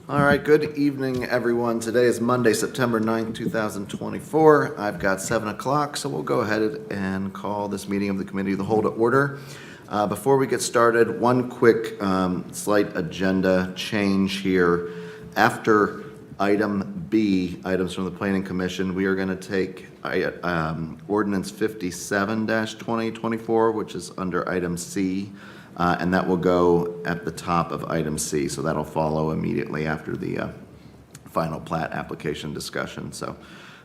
All right, good evening, everyone. Today is Monday, September 9th, 2024. I've got 7 o'clock, so we'll go ahead and call this meeting of the Committee of the Whole to order. Before we get started, one quick slight agenda change here. After item B, items from the Planning Commission, we are going to take Ordinance 57-2024, which is under item C. And that will go at the top of item C, so that'll follow immediately after the final plat application discussion. So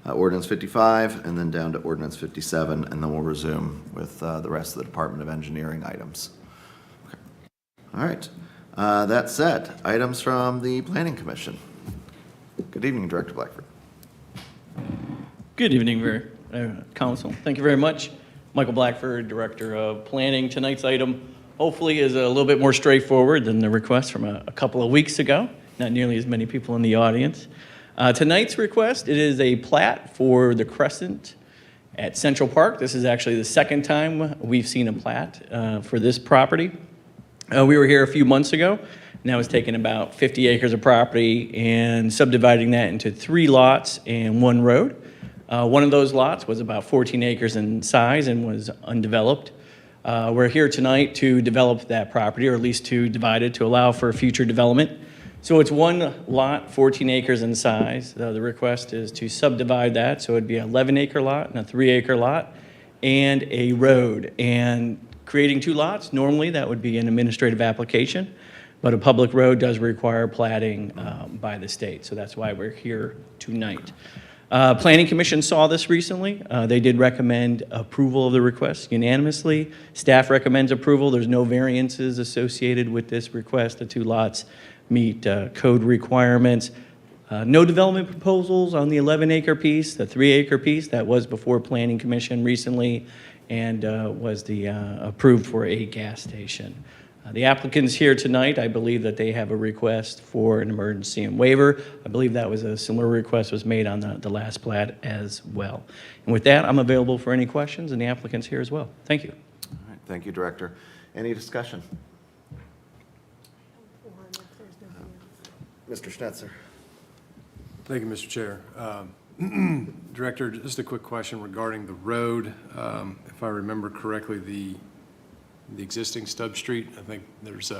Ordinance 55, and then down to Ordinance 57, and then we'll resume with the rest of the Department of Engineering items. Okay. All right. That said, items from the Planning Commission. Good evening, Director Blackford. Good evening, Council. Thank you very much. Michael Blackford, Director of Planning. Tonight's item hopefully is a little bit more straightforward than the request from a couple of weeks ago. Not nearly as many people in the audience. Tonight's request, it is a plat for the Crescent at Central Park. This is actually the second time we've seen a plat for this property. We were here a few months ago, and that was taking about 50 acres of property and subdividing that into 3 lots and 1 road. One of those lots was about 14 acres in size and was undeveloped. We're here tonight to develop that property, or at least to divide it to allow for future development. So it's 1 lot, 14 acres in size. The request is to subdivide that, so it'd be an 11-acre lot and a 3-acre lot and a road. And creating 2 lots, normally that would be an administrative application, but a public road does require platting by the state, so that's why we're here tonight. Planning Commission saw this recently. They did recommend approval of the request unanimously. Staff recommends approval. There's no variances associated with this request. The 2 lots meet code requirements. No development proposals on the 11-acre piece. The 3-acre piece, that was before Planning Commission recently and was approved for a gas station. The applicants here tonight, I believe that they have a request for an emergency and waiver. I believe that was a similar request was made on the last plat as well. And with that, I'm available for any questions, and the applicants here as well. Thank you. All right, thank you, Director. Any discussion? Mr. Schnetzer. Thank you, Mr. Chair. Director, just a quick question regarding the road. If I remember correctly, the existing Stubb Street, I think there's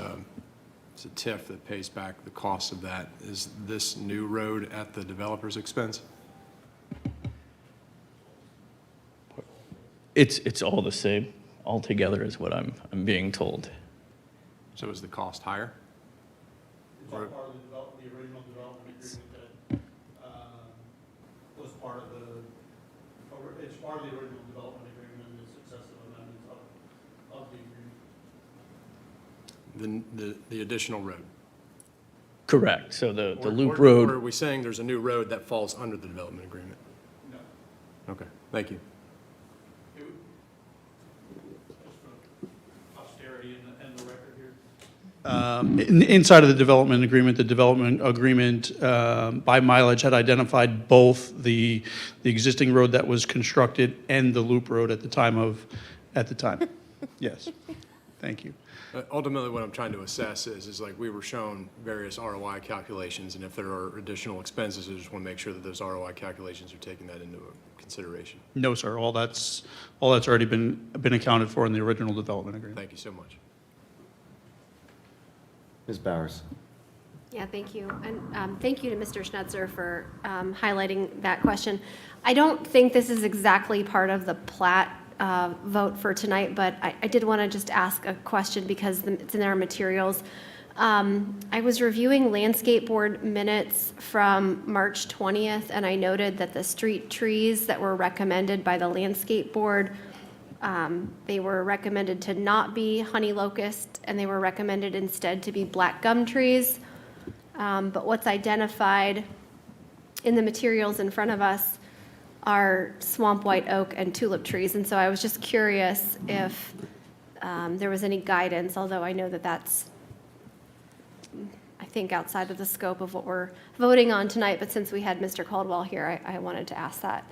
it's a TIF that pays back the cost of that. Is this new road at the developer's expense? It's all the same altogether is what I'm being told. So is the cost higher? It's all part of the original development agreement that was part of it's part of the original development agreement and the successive amendments of the agreement. The additional road? Correct. So the loop Or road. are we saying there's a new road that falls under the development agreement? No. Okay, thank you. Just for posterity and the record here. Inside of the development agreement by mileage had identified both the existing road that was constructed and the loop road at the time. Yes, thank you. Ultimately, what I'm trying to assess is like we were shown various ROI calculations, and if there are additional expenses, I just want to make sure that those ROI calculations are taking that into consideration. No, sir, all that's already been accounted for in the original development agreement. Thank you so much. Ms. Bowers. Yeah, thank you. And thank you to Mr. Schnetzer for highlighting that question. I don't think this is exactly part of the plat vote for tonight, but I did want to just ask a question because it's in our materials. I was reviewing landscape board minutes from March 20th, and I noted that the street trees that were recommended by the landscape board, they were recommended to not be honey locust, and they were recommended instead to be black gum trees. But what's identified in the materials in front of us are swamp white oak and tulip trees. And so I was just curious if there was any guidance, although I know that that's, I think, outside of the scope of what we're voting on tonight. But since we had Mr. Caldwell here, I wanted to ask that.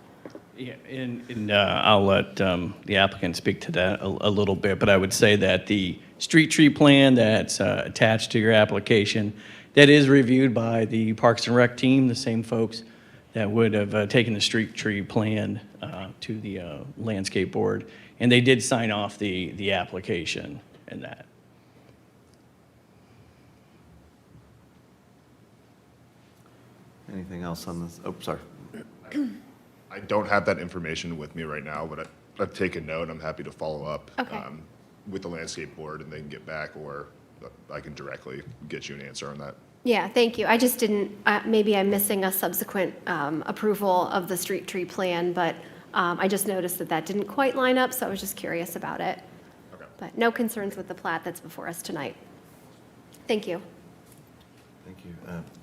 Yeah, and I'll let the applicant speak to that a little bit, but I would say that the street tree plan that's attached to your application That is reviewed by the Parks and Rec team, the same folks that would have taken the street tree plan to the landscape board. And they did sign off the application and that. Anything else on this? Oh, sorry. I don't have that information with me right now, but I've taken note. I'm happy to follow up Okay. with the landscape board and they can get back, or I can directly get you an answer on that. Yeah, thank you. I just didn't, maybe I'm missing a subsequent approval of the street tree plan, but I just noticed that that didn't quite line up, so I was just curious about it. Okay. But no concerns with the plat that's before us tonight. Thank you. Thank you.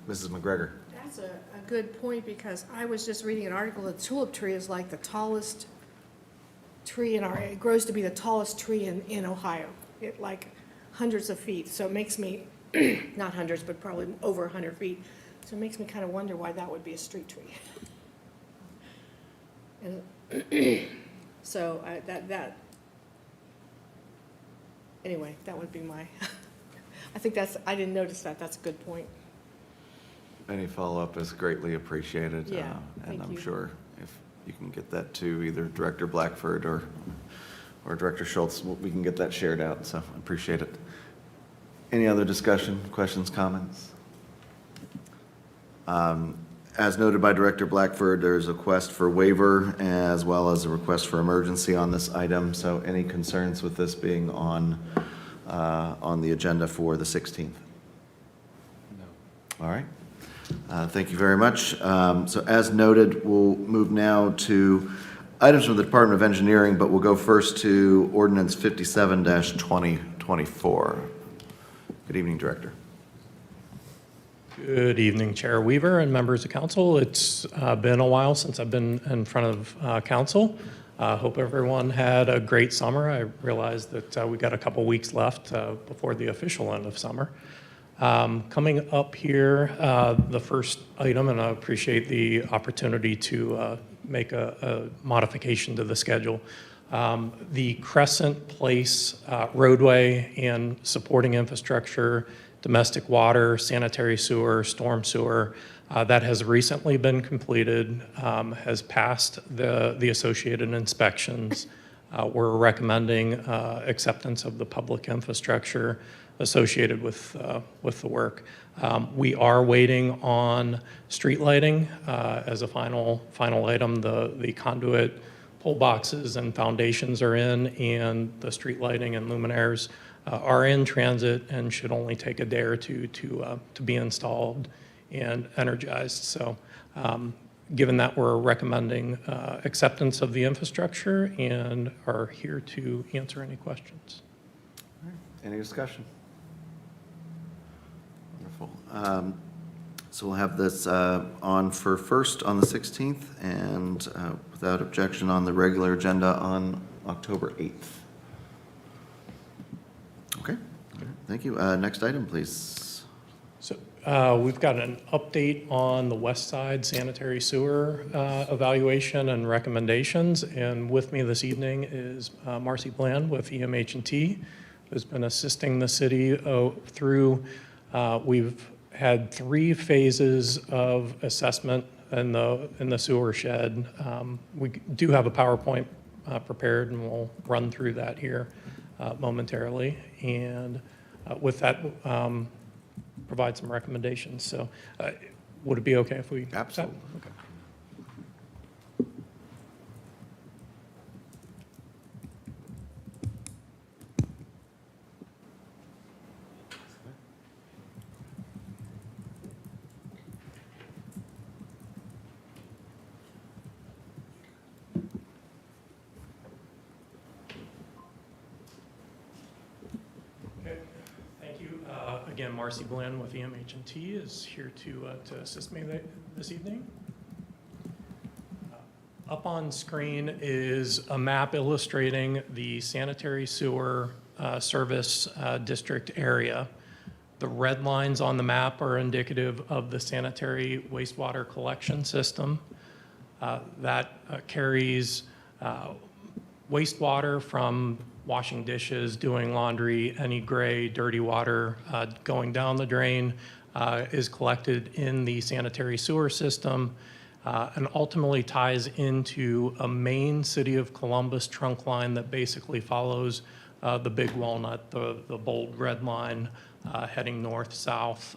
Mrs. McGregor. That's a good point, because I was just reading an article, the tulip tree is like the tallest tree it grows to be the tallest tree in Ohio. It like hundreds of feet, so it makes me, not hundreds, but probably over 100 feet. So it makes me kind of wonder why that would be a street tree. And so anyway, that would be my, I think I didn't notice that. That's a good point. Any follow-up is greatly appreciated. Yeah, And thank I'm you. sure if you can get that to either Director Blackford or Director Schultz, we can get that shared out, so I appreciate it. Any other discussion, questions, comments? As noted by Director Blackford, there's a request for waiver as well as a request for emergency on this item, so any concerns with this being on the agenda for the 16th? No. All right. Thank you very much. So as noted, we'll move now to items from the Department of Engineering, but we'll go first to Ordinance 57-2024. Good evening, Director. Good evening, Chair Weaver and members of council. It's been a while since I've been in front of council. Hope everyone had a great summer. I realize that we got a couple weeks left before the official end of summer. Coming up here, the first item, and I appreciate the opportunity to make a modification to the schedule. The Crescent Place roadway and supporting infrastructure, domestic water, sanitary sewer, storm sewer, that has recently been completed, has passed the associated inspections. We're recommending acceptance of the public infrastructure associated with the work. We are waiting on street lighting as a final item. The conduit pole boxes and foundations are in, and the street lighting and luminaires are in transit and should only take a day or two to be installed and energized. So given that, we're recommending acceptance of the infrastructure and are here to answer any questions. Any discussion? Wonderful. So we'll have this on for first on the 16th and without objection on the regular agenda on October 8th. Okay, thank you. Next item, please. So we've got an update on the West Side sanitary sewer evaluation and recommendations. And with me this evening is Marcy Bland with EMH&T, who's been assisting the city through. We've had 3 phases of assessment in the sewer shed. We do have a PowerPoint prepared, and we'll run through that here momentarily. And with that, provide some recommendations. So would it be okay if we? Absolutely. Okay. Again, Marcy Bland with EMH&T is here to assist me this evening. Up on screen is a map illustrating the sanitary sewer service district area. The red lines on the map are indicative of the sanitary wastewater collection system that carries wastewater from washing dishes, doing laundry, any gray, dirty water going down the drain is collected in the sanitary sewer system and ultimately ties into a main City of Columbus trunk line that basically follows the Big Walnut, the bold red line heading north-south,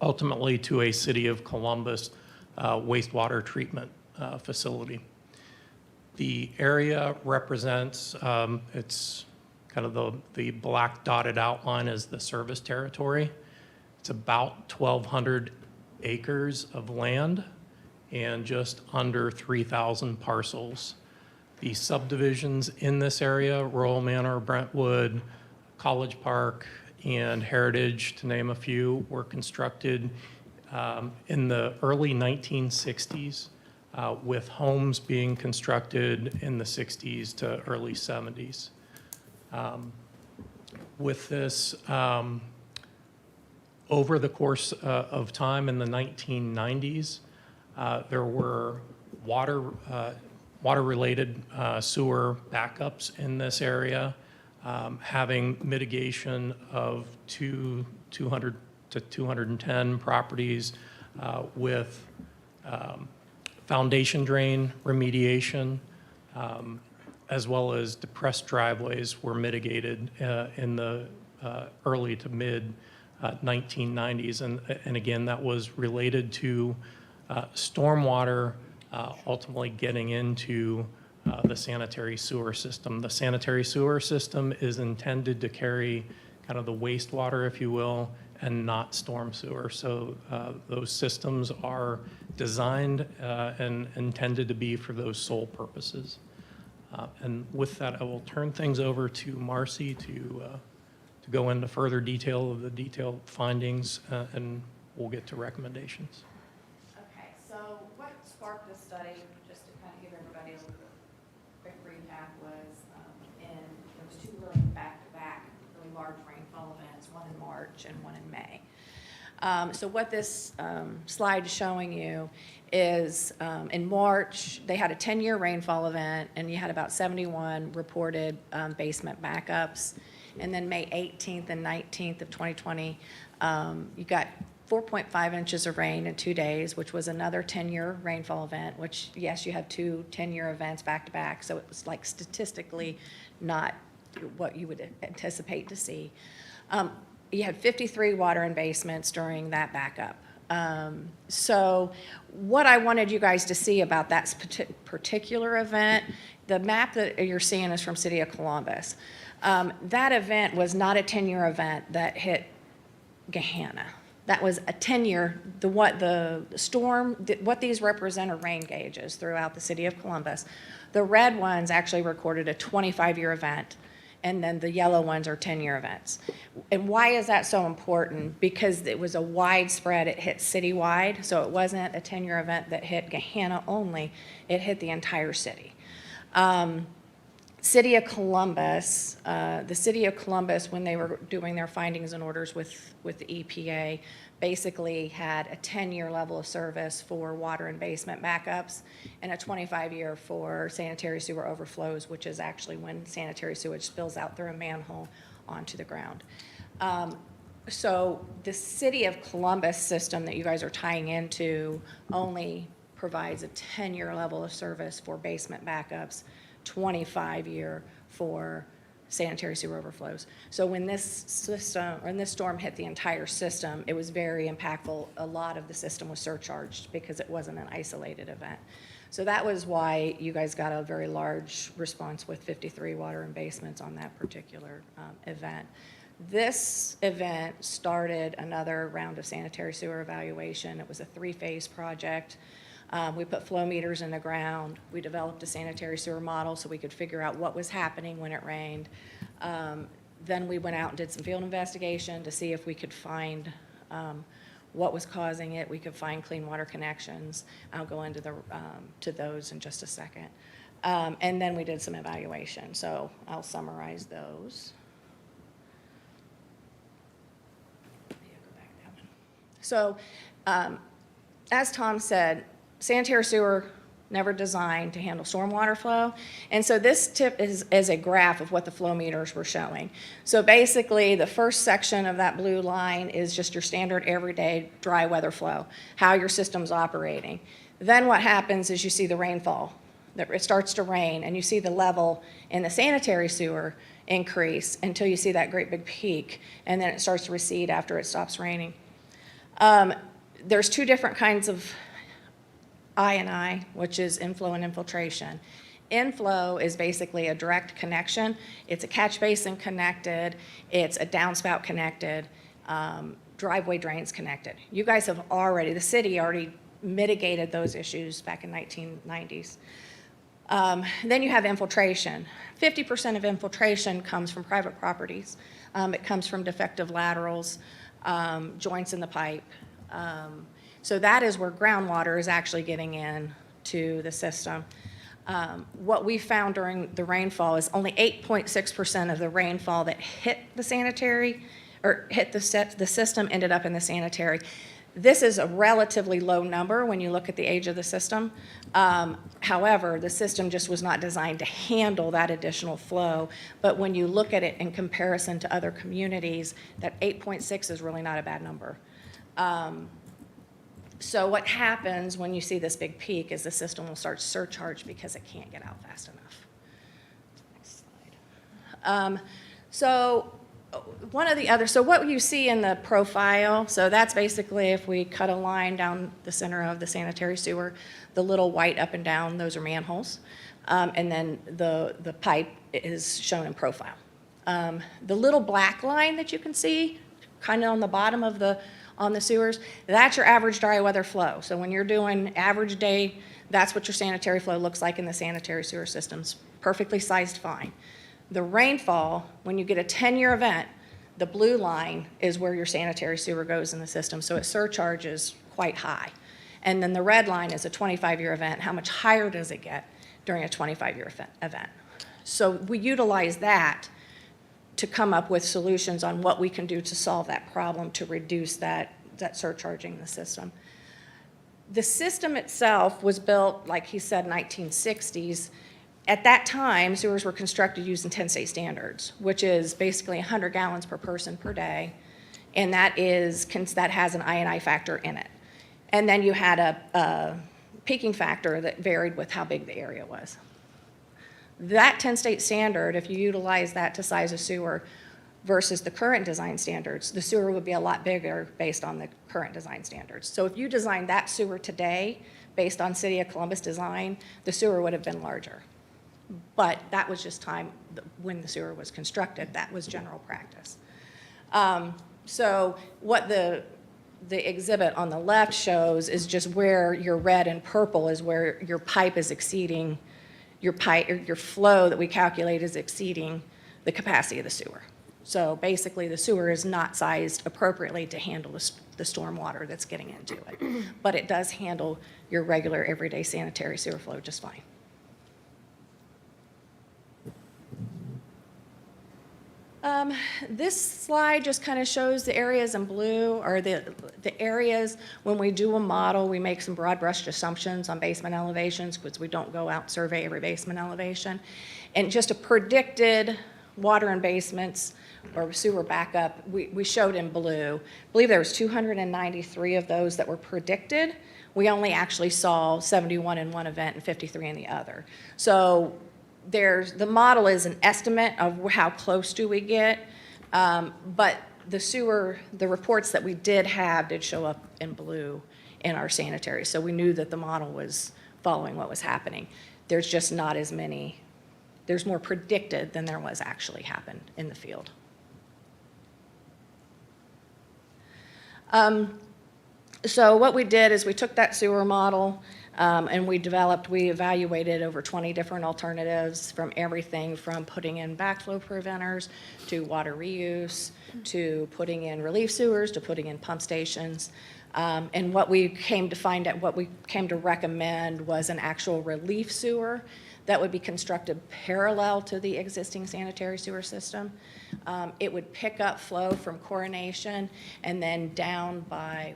ultimately to a City of Columbus wastewater treatment facility. The area represents, it's kind of the black dotted outline is the service territory. It's about 1,200 acres of land and just under 3,000 parcels. The subdivisions in this area, Royal Manor, Brentwood, College Park, and Heritage, to name a few, were constructed in the early 1960s, with homes being constructed in the 60s to early 70s. With this, over the course of time in the 1990s, there were water-related sewer backups in this area, having mitigation of 200 to 210 properties with foundation drain remediation, as well as depressed driveways were mitigated in the early to mid 1990s. And again, that was related to stormwater ultimately getting into the sanitary sewer system. The sanitary sewer system is intended to carry kind of the wastewater, if you will, and not storm sewer. So those systems are designed and intended to be for those sole purposes. And with that, I will turn things over to Marcy to go into further detail of the detailed findings, and we'll get to recommendations. Okay, so what sparked this study, just to kind of give everybody a little quick recap, was there was two really back-to-back really large rainfall events, one in March and one in May. So what this slide is showing you is in March, they had a 10-year rainfall event, and you had about 71 reported basement backups. And then May 18th and 19th of 2020, you got 4.5 inches of rain in 2 days, which was another 10-year rainfall event, which, yes, you had two 10-year events back-to-back, so it was like statistically not what you would anticipate to see. You had 53 water in basements during that backup. So what I wanted you guys to see about that particular event, the map that you're seeing is from City of Columbus. That event was not a 10-year event that hit Gahanna. That was a 10-year, the storm, what these represent are rain gauges throughout the City of Columbus. The red ones actually recorded a 25-year event, and then the yellow ones are 10-year events. And why is that so important? Because it was a widespread, it hit citywide, so it wasn't a 10-year event that hit Gahanna only, it hit the entire city. City of Columbus, the City of Columbus, when they were doing their findings and orders with the EPA, basically had a 10-year level of service for water and basement backups and a 25-year for sanitary sewer overflows, which is actually when sanitary sewage spills out through a manhole onto the ground. So the City of Columbus system that you guys are tying into only provides a 10-year level of service for basement backups, 25-year for sanitary sewer overflows. So when this system, or when this storm hit the entire system, it was very impactful. A lot of the system was surcharged because it wasn't an isolated event. So that was why you guys got a very large response with 53 water and basements on that particular event. This event started another round of sanitary sewer evaluation. It was a 3-phase project. We put flow meters in the ground. We developed a sanitary sewer model so we could figure out what was happening when it rained. Then we went out and did some field investigation to see if we could find what was causing it. We could find clean water connections. I'll go into to those in just a second. And then we did some evaluation. So I'll summarize those. So as Tom said, sanitary sewer never designed to handle stormwater flow. And so this tip is a graph of what the flow meters were showing. So basically, the first section of that blue line is just your standard everyday dry weather flow, how your system's operating. Then what happens is you see the rainfall. It starts to rain, and you see the level in the sanitary sewer increase until you see that great big peak, and then it starts to recede after it stops raining. There's two different kinds of I&I, which is inflow and infiltration. Inflow is basically a direct connection. It's a catch basin connected, it's a downspout connected, driveway drains connected. You guys have already, the city already mitigated those issues back in 1990s. Then you have infiltration. 50% of infiltration comes from private properties. It comes from defective laterals, joints in the pipe. So that is where groundwater is actually getting in to the system. What we found during the rainfall is only 8.6% of the rainfall that hit the sanitary or hit the system ended up in the sanitary. This is a relatively low number when you look at the age of the system. However, the system just was not designed to handle that additional flow. But when you look at it in comparison to other communities, that 8.6 is really not a bad number. So what happens when you see this big peak is the system will start to surcharge because it can't get out fast enough. Next slide. So what you see in the profile, so that's basically if we cut a line down the center of the sanitary sewer, the little white up and down, those are manholes. And then the pipe is shown in profile. The little black line that you can see kind of on the bottom of on the sewers, that's your average dry weather flow. So when you're doing average day, that's what your sanitary flow looks like in the sanitary sewer systems. Perfectly sized, fine. The rainfall, when you get a 10-year event, the blue line is where your sanitary sewer goes in the system, so it surcharges quite high. And then the red line is a 25-year event. How much higher does it get during a 25-year event? So we utilize that to come up with solutions on what we can do to solve that problem to reduce that surcharging in the system. The system itself was built, like he said, 1960s. At that time, sewers were constructed using 10-state standards, which is basically 100 gallons per person per day, and that has an I&I factor in it. And then you had a peaking factor that varied with how big the area was. That 10-state standard, if you utilize that to size a sewer versus the current design standards, the sewer would be a lot bigger based on the current design standards. So if you designed that sewer today based on City of Columbus design, the sewer would have been larger. But that was just time when the sewer was constructed. That was general practice. So what the exhibit on the left shows is just where your red and purple is where your pipe is exceeding, your flow that we calculate is exceeding the capacity of the sewer. So basically the sewer is not sized appropriately to handle the storm water that's getting into it. But it does handle your regular everyday sanitary sewer flow just fine. This slide just kind of shows the areas in blue, or the areas when we do a model, we make some broad brush assumptions on basement elevations because we don't go out and survey every basement elevation. And just a predicted water in basements or sewer backup, we showed in blue. I believe there was 293 of those that were predicted. We only actually saw 71 in one event and 53 in the other. So the model is an estimate of how close do we get, but the reports that we did have did show up in blue in our sanitary, so we knew that the model was following what was happening. There's just not as many, there's more predicted than there was actually happened in the field. So what we did is we took that sewer model, and we evaluated over 20 different alternatives, from everything from putting in backflow preventers to water reuse to putting in relief sewers to putting in pump stations. And what we came to recommend was an actual relief sewer that would be constructed parallel to the existing sanitary sewer system. It would pick up flow from Coronation and then down by,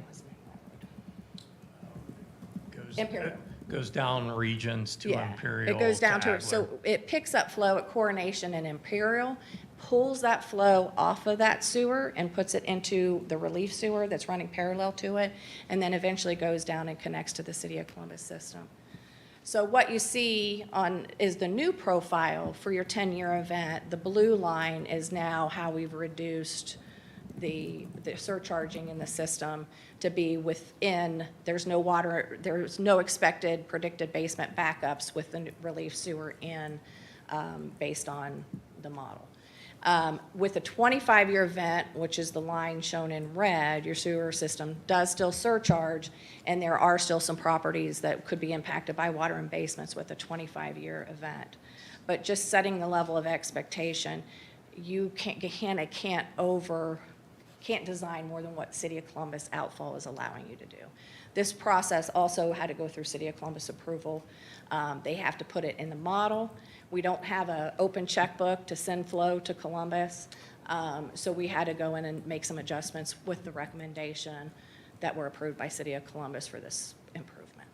Imperial. Goes down regions to Yeah, Imperial. it goes down to, Adler. so it picks up flow at Coronation and Imperial, pulls that flow off of that sewer and puts it into the relief sewer that's running parallel to it, and then eventually goes down and connects to the City of Columbus system. So what you see on, is the new profile for your 10-year event. The blue line is now how we've reduced the surcharging in the system to be within, there's no water, there's no expected predicted basement backups with the relief sewer in, based on the model. With a 25-year event, which is the line shown in red, your sewer system does still surcharge, and there are still some properties that could be impacted by water and basements with a 25-year event. But just setting the level of expectation, Gahanna can't design more than what City of Columbus outfall is allowing you to do. This process also had to go through City of Columbus approval. They have to put it in the model. We don't have an open checkbook to send flow to Columbus, so we had to go in and make some adjustments with the recommendation that were approved by City of Columbus for this improvement.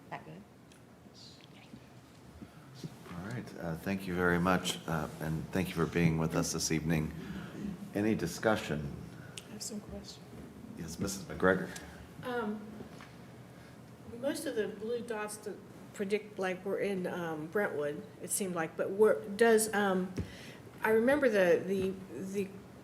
That good? All right, thank you very much, and thank you for being with us this evening. Any discussion? I have some questions. Yes, Mrs. McGregor. Most of the blue dots that predict, like, we're in Brentwood, it seemed like, but I remember the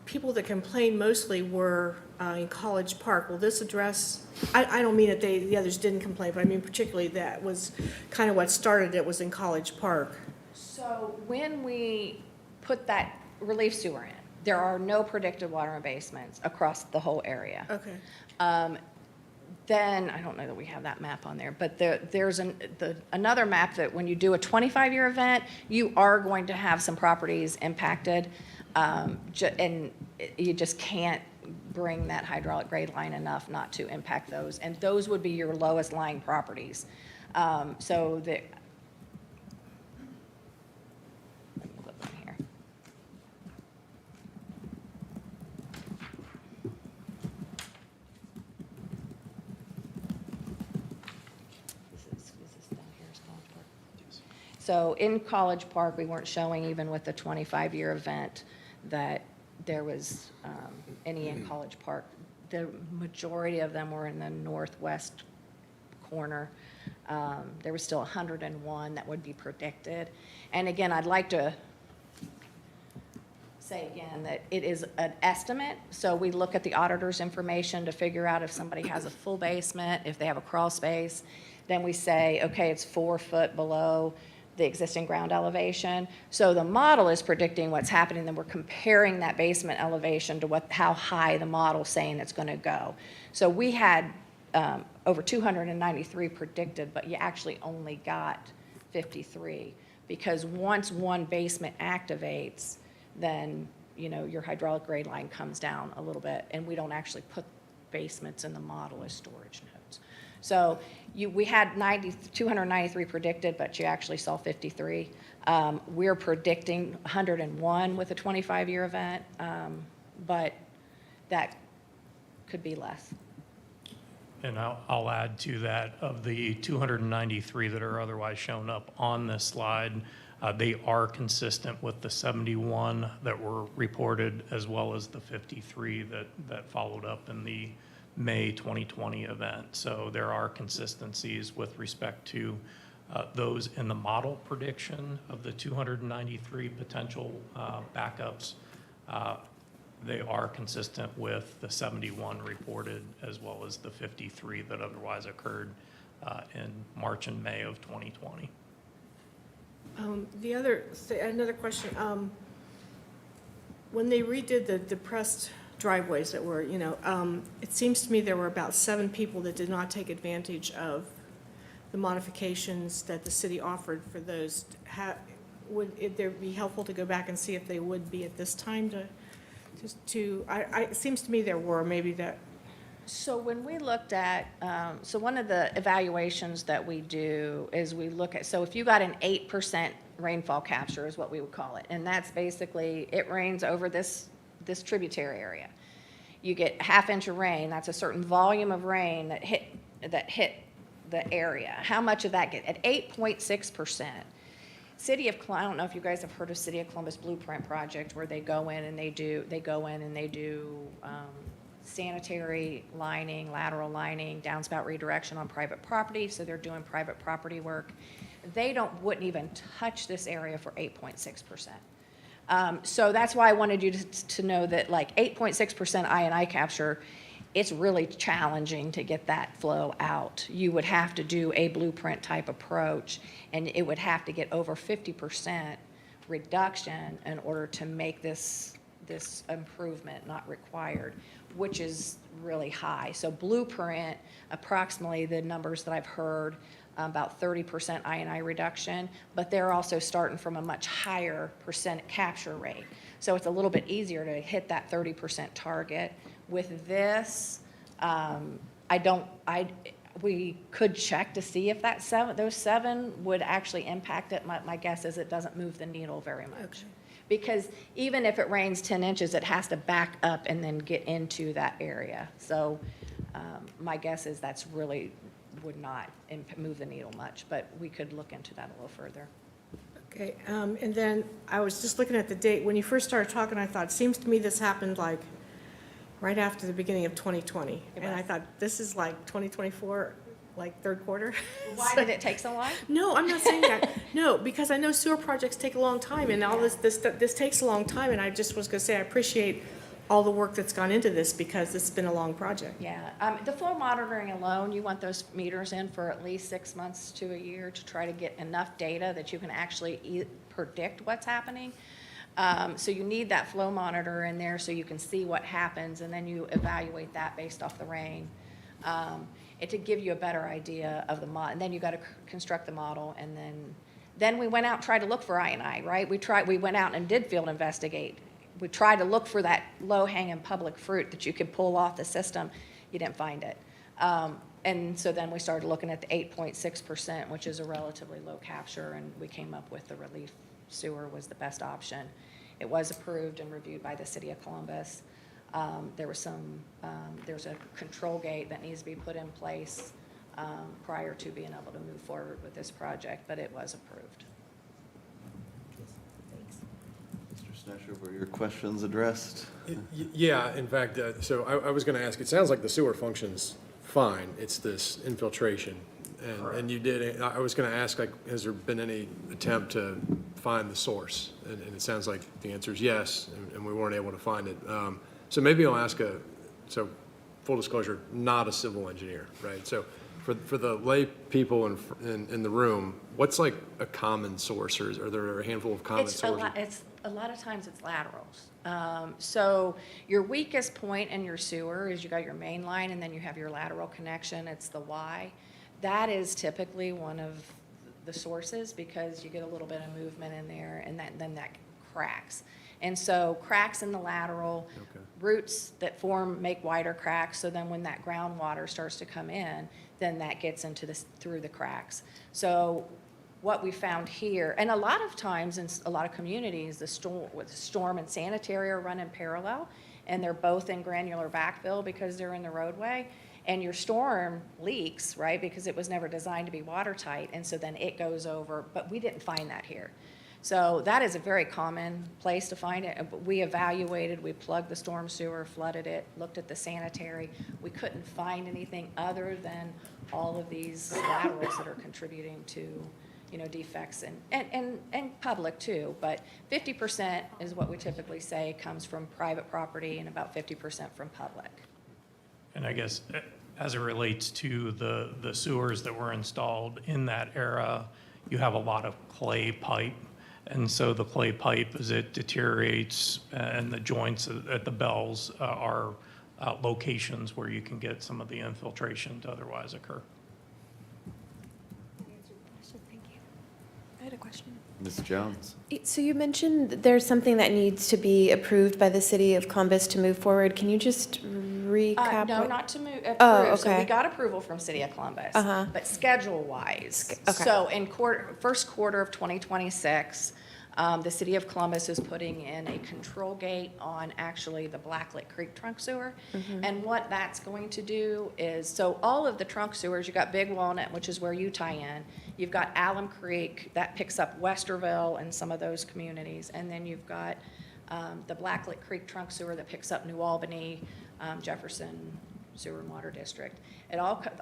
people that complained mostly were in College Park. Will this address, I don't mean that the others didn't complain, but I mean particularly that was kind of what started it, was in College Park. So when we put that relief sewer in, there are no predicted water abasements across the whole area. Okay. Then, I don't know that we have that map on there, but there's another map that when you do a 25-year event, you are going to have some properties impacted, and you just can't bring that hydraulic grade line enough not to impact those, and those would be your lowest lying properties. So the, let me flip on here. Is this down here is College Park? Yes. So in College Park, we weren't showing, even with the 25-year event, that there was any in College Park. The majority of them were in the northwest corner. There was still 101 that would be predicted. And again, I'd like to say again that it is an estimate, so we look at the auditor's information to figure out if somebody has a full basement, if they have a crawl space. Then we say, okay, it's 4 foot below the existing ground elevation. So the model is predicting what's happening, then we're comparing that basement elevation to how high the model's saying it's gonna go. So we had over 293 predicted, but you actually only got 53, because once one basement activates, then, you know, your hydraulic grade line comes down a little bit, and we don't actually put basements in the model as storage nodes. So we had 293 predicted, but you actually saw 53. We're predicting 101 with a 25-year event, but that could be less. And I'll add to that, of the 293 that are otherwise shown up on this slide, they are consistent with the 71 that were reported, as well as the 53 that followed up in the May 2020 event. So there are consistencies with respect to those in the model prediction of the 293 potential backups. They are consistent with the 71 reported, as well as the 53 that otherwise occurred in March and May of 2020. Another question, when they redid the depressed driveways that were, it seems to me there were about 7 people that did not take advantage of the modifications that the city offered for those. Would it be helpful to go back and see if they would be at this time it seems to me there were, maybe that. So when we looked at, so one of the evaluations that we do is we look at, so if you got an 8% rainfall capture is what we would call it, and that's basically, it rains over this tributary area. you get half inch of rain, that's a certain volume of rain that hit the area. How much of that at 8.6%? City of, I don't know if you guys have heard of City of Columbus Blueprint Project, where they go in and they do sanitary lining, lateral lining, downspout redirection on private property, so they're doing private property work. They wouldn't even touch this area for 8.6%. So that's why I wanted you to know that like 8.6% I&I capture, it's really challenging to get that flow out. You would have to do a blueprint type approach, and it would have to get over 50% reduction in order to make this improvement not required, which is really high. So blueprint, approximately the numbers that I've heard, about 30% I&I reduction, but they're also starting from a much higher percent capture rate. So it's a little bit easier to hit that 30% target. With this, we could check to see if those seven would actually impact it. My guess is it doesn't move the needle very much. Okay. Because even if it rains 10 inches, it has to back up and then get into that area. So my guess is that's really would not move the needle much, but we could look into that a little further. Okay, and then I was just looking at the date. When you first started talking, I thought, seems to me this happened like right after the beginning of 2020. It And I was. thought, this is like 2024, like third quarter? Why did it take so long? No, I'm not saying that. No, because I know sewer projects take a long time, and all this takes a long time, and I just was gonna say, I appreciate all the work that's gone into this, because it's been a long project. Yeah, the flow monitoring alone, you want those meters in for at least 6 months to a year to try to get enough data that you can actually predict what's happening. So you need that flow monitor in there so you can see what happens, and then you evaluate that based off the rain. To give you a better idea of the model, and then you got to construct the model, and then we went out and tried to look for I&I, right? We went out and did field investigate. We tried to look for that low-hanging public fruit that you could pull off the system. You didn't find it. And so then we started looking at the 8.6%, which is a relatively low capture, and we came up with the relief sewer was the best option. It was approved and reviewed by the City of Columbus. There's a control gate that needs to be put in place prior to being able to move forward with this project, but it was approved. Mr. Snesher, were your questions addressed? Yeah, in fact, so I was going to ask, it sounds like the sewer functions fine. It's this infiltration. And you did, I was going to ask, like, has there been any attempt to find the source? And it sounds like the answer is yes, and we weren't able to find it. So maybe I'll ask so full disclosure, not a civil engineer, right? So for the lay people in the room, what's like a common source, or are there a handful of common sources? A lot of times it's laterals. So your weakest point in your sewer is you got your main line, and then you have your lateral connection. It's the Y. That is typically one of the sources, because you get a little bit of movement in there, and then that cracks. And so cracks in the lateral, roots that make wider cracks, so then when that groundwater starts to come in, then that gets into through the cracks. So what we found here, and a lot of times in a lot of communities, the storm and sanitary are running parallel, and they're both in granular backfill because they're in the roadway. And your storm leaks, right, because it was never designed to be watertight, and so then it goes over, but we didn't find that here. So that is a very common place to find it. We evaluated, we plugged the storm sewer, flooded it, looked at the sanitary. We couldn't find anything other than all of these laterals that are contributing to, defects and public too. But 50% is what we typically say comes from private property, and about 50% from public. And I guess as it relates to the sewers that were installed in that era, you have a lot of clay pipe. And so the clay pipe, as it deteriorates, and the joints at the bells are locations where you can get some of the infiltration to otherwise occur. Thank you. I had a question. Ms. Jones? So you mentioned that there's something that needs to be approved by the City of Columbus to move forward. Can you just recap? No, not to move, approve. Oh, So we okay. got approval from City of Columbus. Uh-huh. But schedule-wise. Okay. So in first quarter of 2026, The city of Columbus is putting in a control gate on actually the Blacklit Creek trunk sewer. And what that's going to do is, so all of the trunk sewers, you've got Big Walnut, which is where you tie in. You've got Alum Creek, that picks up Westerville and some of those communities. And then you've got the Blacklit Creek trunk sewer that picks up New Albany, Jefferson Sewer and Water District.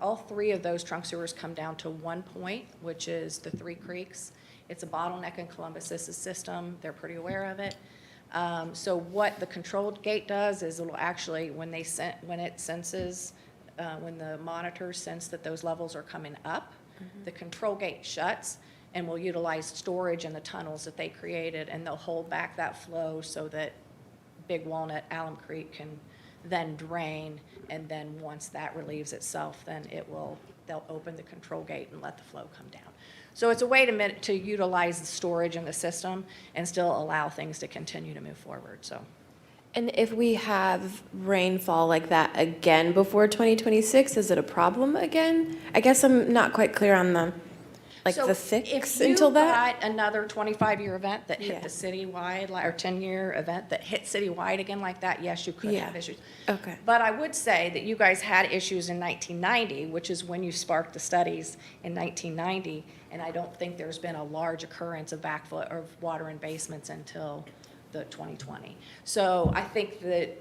All three of those trunk sewers come down to one point, which is the Three Creeks. It's a bottleneck in Columbus's system. They're pretty aware of it. So what the controlled gate does is it'll actually, when it senses, when the monitors sense that those levels are coming up, the control gate shuts and will utilize storage in the tunnels that they created, and they'll hold back that flow so that Big Walnut, Alum Creek can then drain, and then once that relieves itself, then they'll open the control gate and let the flow come down. So it's a way to utilize the storage in the system and still allow things to continue to move forward, so. And if we have rainfall like that again before 2026, is it a problem again? I guess I'm not quite clear on the fix until that. If you got another 25-year event that hit Yeah. the citywide, or 10-year event that hit citywide again like that, yes, you could Yeah. have issues. Okay. But I would say that you guys had issues in 1990, which is when you sparked the studies in 1990, and I don't think there's been a large occurrence of backflow of water in basements until the 2020. So I think that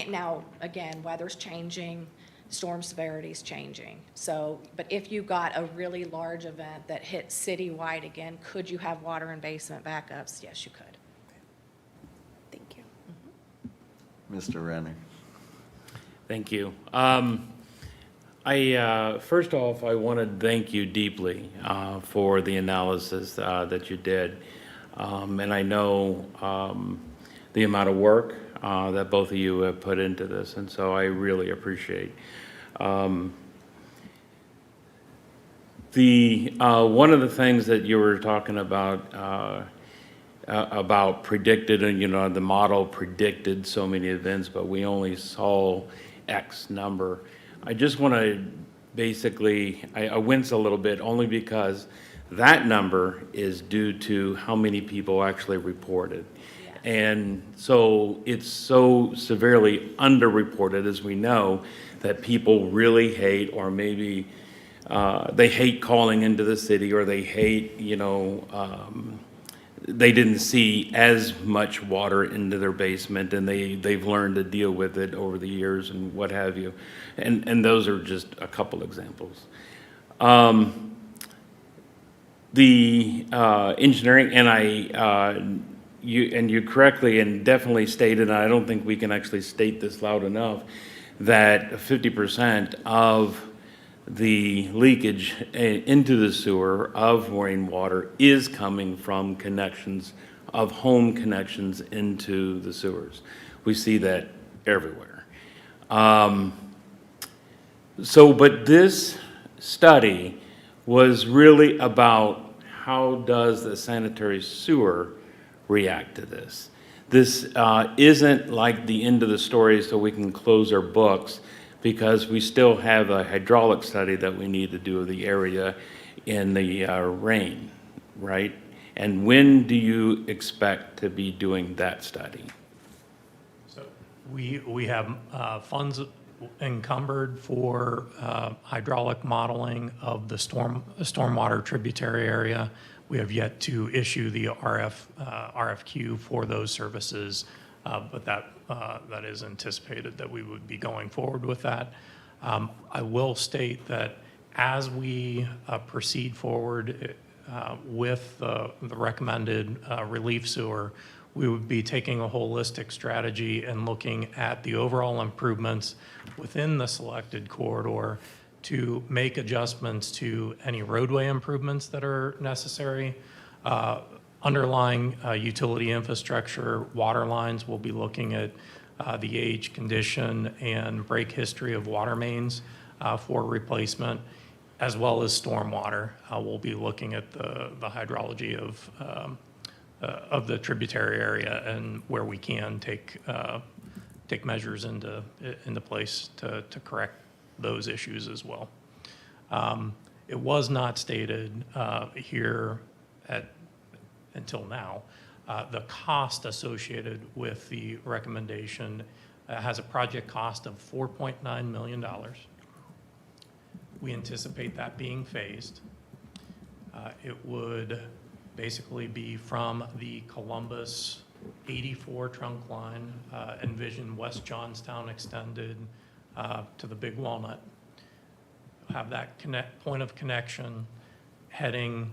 now, again, weather's changing, storm severity's changing. So, but if you got a really large event that hit citywide again, could you have water in basement backups? Yes, you could. Thank you. Mr. Renner. Thank you. First off, I want to thank you deeply for the analysis that you did. And I know the amount of work that both of you have put into this, and so I really appreciate. One of the things that you were talking about predicted, and the model predicted so many events, but we only saw X number. I just want to basically, I wince a little bit only because that number is due to how many people actually reported. Yes. And so it's so severely underreported, as we know, that people really hate, or maybe they hate calling into the city, or they hate, they didn't see as much water into their basement, and they've learned to deal with it over the years and what have you. And those are just a couple examples. The engineering, and you correctly and definitely stated, and I don't think we can actually state this loud enough, that 50% of the leakage into the sewer of rainwater is coming from connections of home connections into the sewers. We see that everywhere. But this study was really about how does the sanitary sewer react to this. This isn't like the end of the story so we can close our books, because we still have a hydraulic study that we need to do of the area in the rain, right? And when do you expect to be doing that study? So we have funds encumbered for hydraulic modeling of the stormwater tributary area. We have yet to issue the RFQ for those services, but that is anticipated that we would be going forward with that. I will state that as we proceed forward with the recommended relief sewer, we would be taking a holistic strategy and looking at the overall improvements within the selected corridor to make adjustments to any roadway improvements that are necessary. Underlying utility infrastructure, water lines, we'll be looking at the age, condition, and break history of water mains for replacement, as well as stormwater. We'll be looking at the hydrology of the tributary area, and where we can take measures into place to correct those issues as well. It was not stated here until now. The cost associated with the recommendation has a project cost of $4.9 million. We anticipate that being phased. It would basically be from the Columbus 84 trunk line, envision West Johnstown extended to the Big Walnut. Have that point of connection heading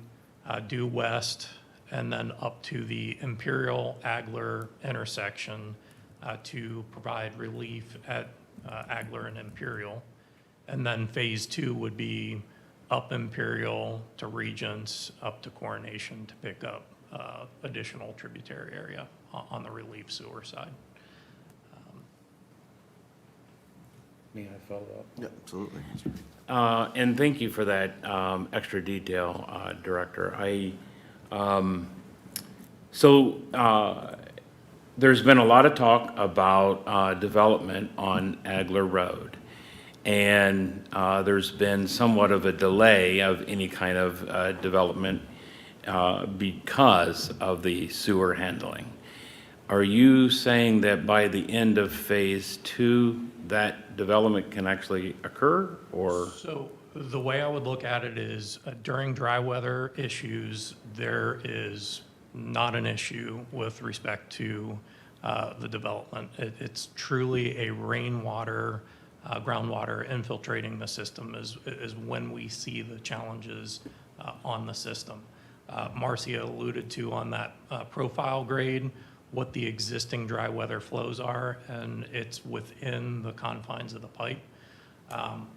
due west and then up to the Imperial Agler intersection to provide relief at Agler and Imperial. And then phase 2 would be up Imperial to Regents, up to Coronation to pick up additional tributary area on the relief sewer side. May I follow up? Yeah, absolutely. And thank you for that extra detail, Director. There's been a lot of talk about development on Agler Road. And there's been somewhat of a delay of any kind of development because of the sewer handling. Are you saying that by the end of phase 2, that development can actually occur, or? So the way I would look at it is during dry weather issues, there is not an issue with respect to the development. It's truly a rainwater, groundwater infiltrating the system is when we see the challenges on the system. Marcia alluded to on that profile grade what the existing dry weather flows are, and it's within the confines of the pipe.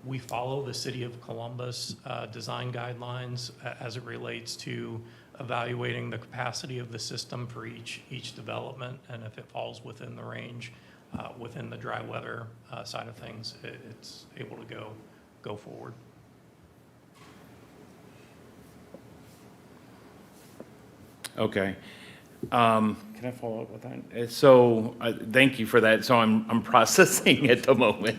We follow the City of Columbus design guidelines as it relates to evaluating the capacity of the system for each development, and if it falls within the range, within the dry weather side of things, it's able to go forward. Okay. Can I follow up with that? So, thank you for that. So I'm processing at the moment.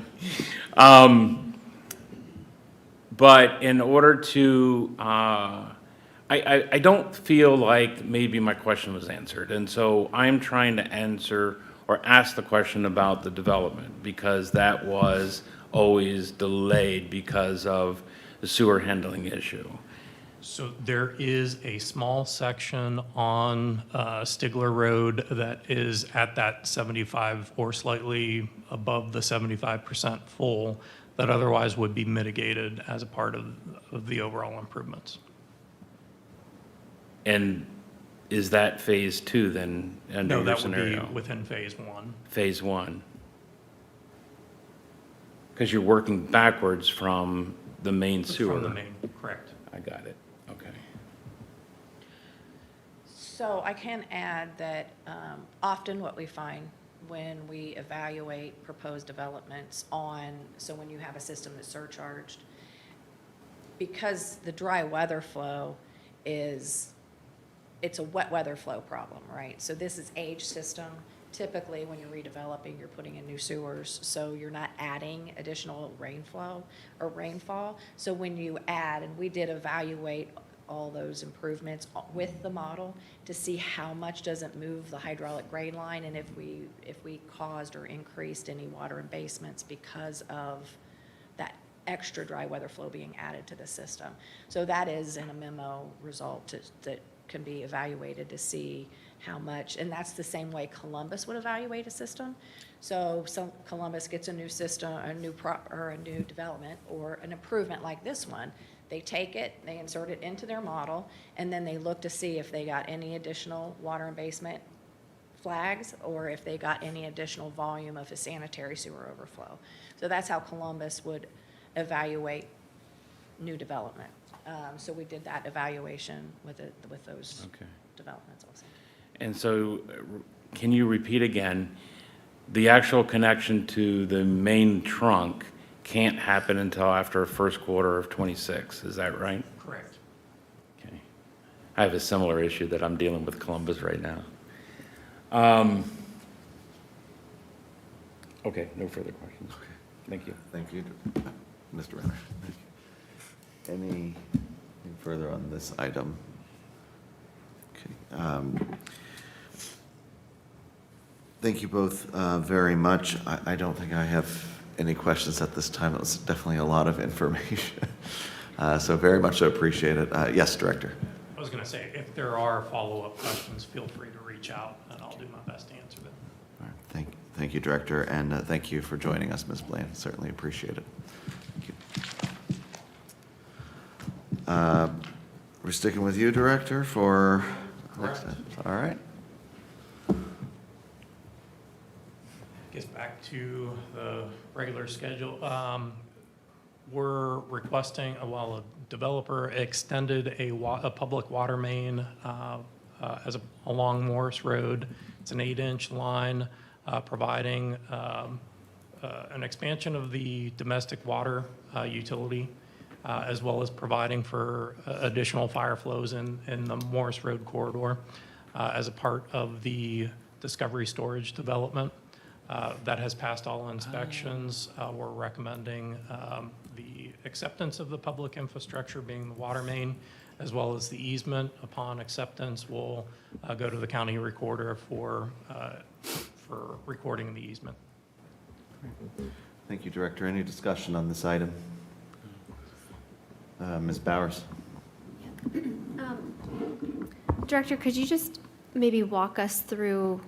But in order to, I don't feel like maybe my question was answered. And so I'm trying to answer or ask the question about the development, because that was always delayed because of the sewer handling issue. So there is a small section on Stigler Road that is at that 75 or slightly above the 75% full that otherwise would be mitigated as a part of the overall improvements. And is that phase 2 then under No, your that would scenario? be within phase 1. Phase 1. Because you're working backwards from the main sewer. From the main, correct. I got it. Okay. So I can add that often what we find when we evaluate proposed developments so when you have a system that's surcharged, because the dry weather flow it's a wet weather flow problem, right? So this is age system. Typically, when you're redeveloping, you're putting in new sewers, so you're not adding additional rainflow or rainfall. So when you add, and we did evaluate all those improvements with the model to see how much does it move the hydraulic grade line, and if we caused or increased any water in basements because of that extra dry weather flow being added to the system. So that is in a memo result that can be evaluated to see how much, and that's the same way Columbus would evaluate a system. So Columbus gets a new system, a new development or an improvement like this one. They take it, they insert it into their model, and then they look to see if they got any additional water and basement flags or if they got any additional volume of a sanitary sewer overflow. So that's how Columbus would evaluate new development. So we did that evaluation with those developments also. And so, can you repeat again, the actual connection to the main trunk can't happen until after first quarter of '26, is that right? Correct. Okay. I have a similar issue that I'm dealing with Columbus right now. Okay, no further questions. Okay. Thank you. Thank you, Mr. Renner. Thank you. Anything further on this item? Thank you both very much. I don't think I have any questions at this time. It was definitely a lot of information. So very much so appreciate it. Yes, Director. I was going to say, if there are follow-up questions, feel free to reach out, and I'll do my best to answer them. All right, thank you, Director, and thank you for joining us, Ms. Bland. Certainly appreciate it. Thank you. We're sticking with you, Director, for next time. All right. Gets back to the regular schedule. We're requesting, while a developer extended a public water main along Morris Road. It's an 8-inch line providing an expansion of the domestic water utility, as well as providing for additional fire flows in the Morris Road corridor as a part of the Discovery Storage development. That has passed all inspections. We're recommending the acceptance of the public infrastructure being the water main, as well as the easement. Upon acceptance, we'll go to the county recorder for recording the easement. Thank you, Director. Any discussion on this item? Ms. Bowers? Director, could you just maybe walk us through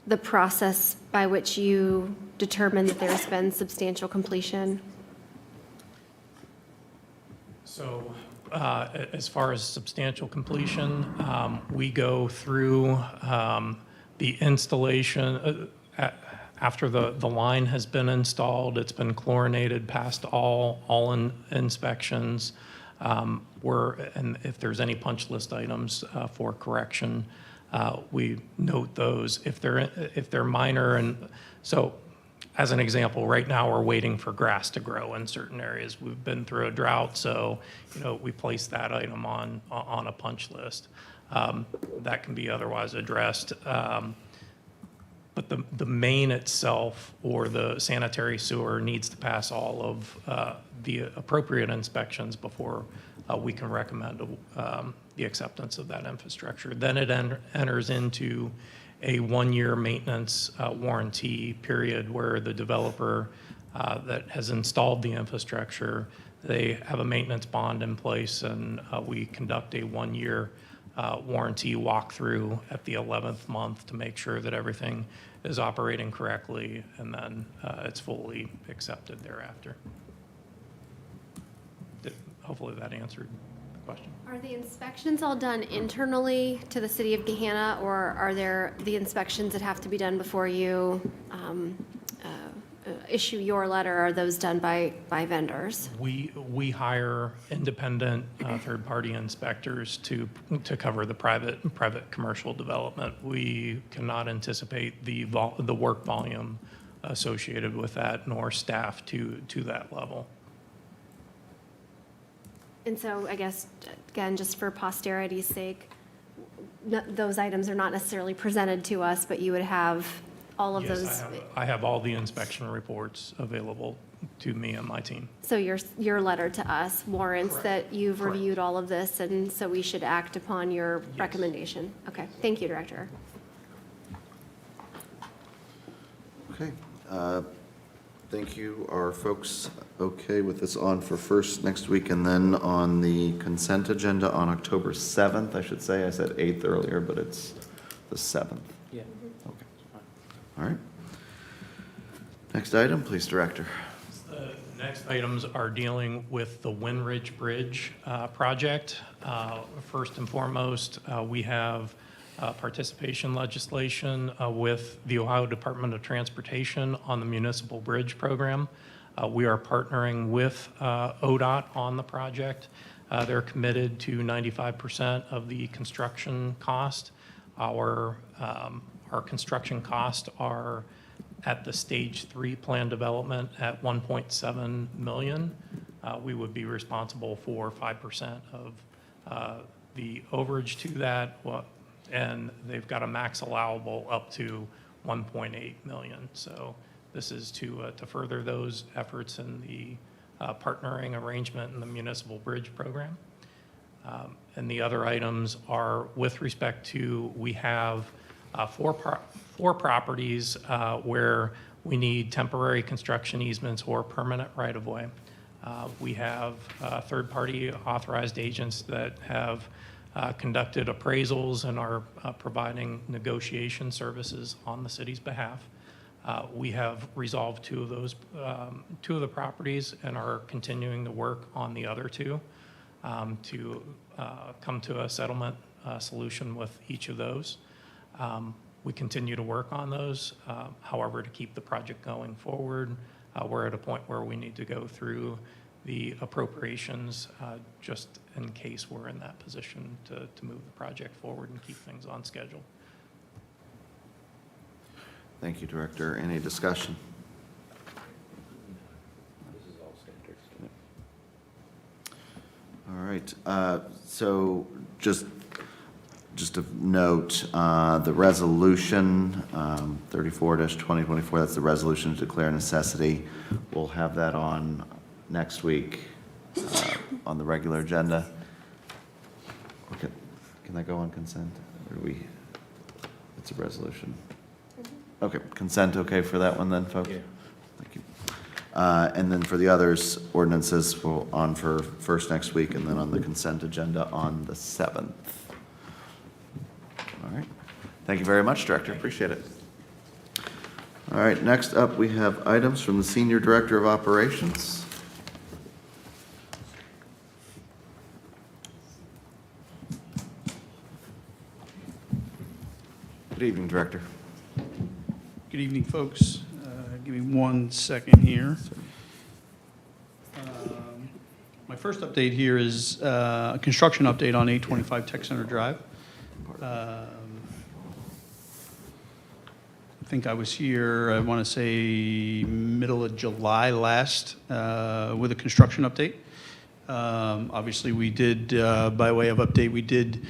the process by which you determine that there's been substantial completion? So as far as substantial completion, we go through the installation. After the line has been installed, it's been chlorinated, passed all inspections. And if there's any punch list items for correction, we note those. If they're minor, and so as an example, right now we're waiting for grass to grow in certain areas. We've been through a drought, so we place that item on a punch list. That can be otherwise addressed. But the main itself or the sanitary sewer needs to pass all of the appropriate inspections before we can recommend the acceptance of that infrastructure. Then it enters into a 1-year maintenance warranty period where the developer that has installed the infrastructure, they have a maintenance bond in place, and we conduct a 1-year warranty walkthrough at the 11th month to make sure that everything is operating correctly, and then it's fully accepted thereafter. Hopefully that answered the question. Are the inspections all done internally to the city of Gahanna, or are there the inspections that have to be done before you issue your letter? Are those done by vendors? We hire independent third-party inspectors to cover the private commercial development. We cannot anticipate the work volume associated with that, nor staff to that level. And so I guess, again, just for posterity's sake, those items are not necessarily presented to us, but you would have all of those. Yes, I have all the inspection reports available to me and my team. So your letter to us warrants that you've Correct. reviewed all of this, and so we should act upon your Yes. recommendation. Okay, thank you, Director. Okay. Thank you. Are folks okay with this on for first next week and then on the consent agenda on October 7th, I should say? I said 8th earlier, but it's the 7th. Yeah. Okay. All right. Next item, please, Director. The next items are dealing with the Winridge Bridge project. First and foremost, we have participation legislation with the Ohio Department of Transportation on the municipal bridge program. We are partnering with ODOT on the project. They're committed to 95% of the construction cost. Our construction costs are at the stage 3 plan development at $1.7 million. We would be responsible for 5% of the overage to that. And they've got a max allowable up to 1.8 million. So this is to further those efforts in the partnering arrangement in the municipal bridge program. And the other items are with respect to, we have four properties where we need temporary construction easements or permanent right-of-way. We have third-party authorized agents that have conducted appraisals and are providing negotiation services on the city's behalf. We have resolved two of the properties and are continuing to work on the other two to come to a settlement solution with each of those. We continue to work on those. However, to keep the project going forward, we're at a point where we need to go through the appropriations just in case we're in that position to move the project forward and keep things on schedule. Thank you, Director. Any discussion? All right, so just a note, the resolution, 34-2024, that's the resolution to declare necessity. We'll have that on next week on the regular agenda. Okay, can that go on consent? Or do we, it's a resolution. Okay, consent okay for that one then, folks? Yeah. Thank you. And then for the others, ordinances will on for first next week and then on the consent agenda on the 7th. All right. Thank you very much, Director. Appreciate it. All right, next up we have items from the Senior Director of Operations. Good evening, Director. Good evening, folks. Give me 1 second here. My first update here is a construction update on 825 Tech Center Drive. I think I was here, I want to say, middle of July last with a construction update. Obviously, we did, by way of update, we did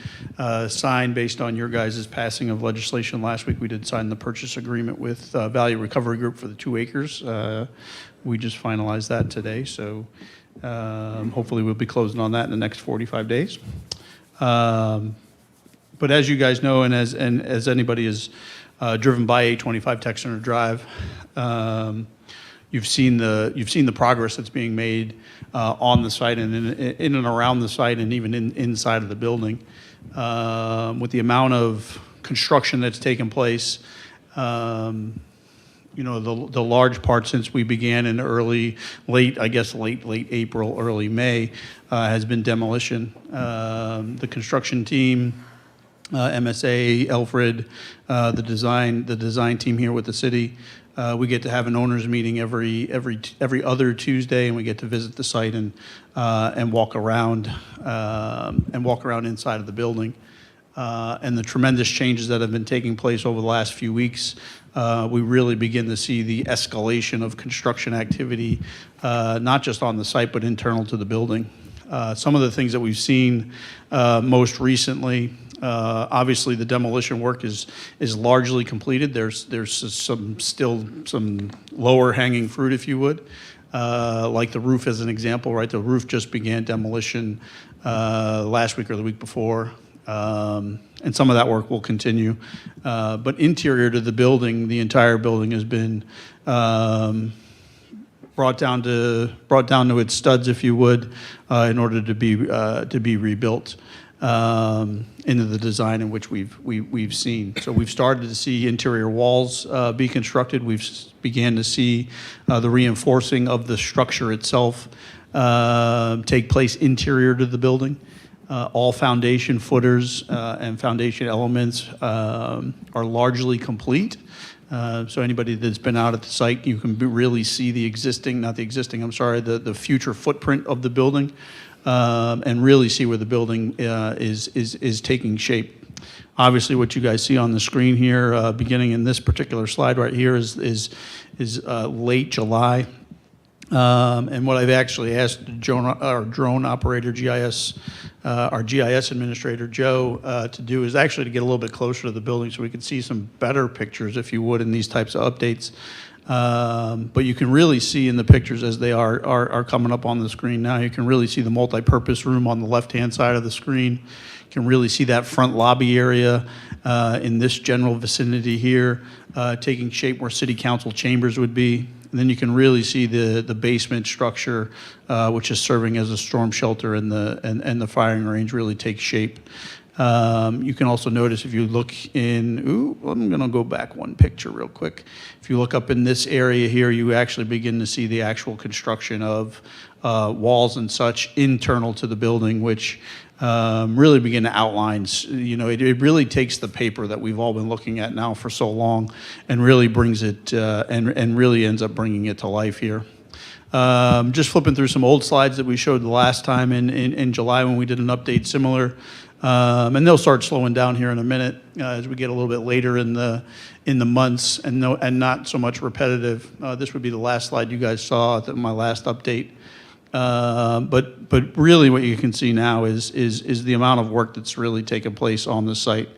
sign, based on your guys' passing of legislation last week, we did sign the purchase agreement with Value Recovery Group for the 2 acres. We just finalized that today, so hopefully we'll be closing on that in the next 45 days. But as you guys know, and as anybody is driven by 825 Tech Center Drive, you've seen the progress that's being made on the site and in and around the site and even inside of the building. With the amount of construction that's taken place, you know, the large part since we began in late April, early May, has been demolition. The construction team, MSA, Alfred, the design team here with the city. We get to have an owners meeting every other Tuesday, and we get to visit the site and walk around inside of the building. And the tremendous changes that have been taking place over the last few weeks, we really begin to see the escalation of construction activity, not just on the site but internal to the building. Some of the things that we've seen most recently. Obviously, the demolition work is largely completed. There's still some lower hanging fruit, if you would, like the roof as an example, right? The roof just began demolition last week or the week before, and some of that work will continue. But interior to the building, the entire building has been brought down to its studs, if you would, in order to be rebuilt. Into the design in which we've seen. So we've started to see interior walls be constructed. We've began to see the reinforcing of the structure itself take place interior to the building. All foundation footers and foundation elements are largely complete. So anybody that's been out at the site, you can really see the future footprint of the building. And really see where the building is taking shape. Obviously, what you guys see on the screen here, beginning in this particular slide right here, is late July. And what I've actually asked our drone operator, our GIS administrator, Joe, to do is actually to get a little bit closer to the building so we can see some better pictures, if you would, in these types of updates. But you can really see in the pictures as they are coming up on the screen now, you can really see the multipurpose room on the left-hand side of the screen. You can really see that front lobby area in this general vicinity here taking shape where city council chambers would be. And then you can really see the basement structure, which is serving as a storm shelter, and the firing range really takes shape. You can also notice if you look in, I'm going to go back one picture real quick. If you look up in this area here, you actually begin to see the actual construction of walls and such internal to the building, which really begin to outline, it really takes the paper that we've all been looking at now for so long and really brings it, and really ends up bringing it to life here. Just flipping through some old slides that we showed the last time in July when we did an update similar. And they'll start slowing down here in a minute as we get a little bit later in the months and not so much repetitive. This would be the last slide you guys saw at my last update. But really what you can see now is the amount of work that's really taken place on the site.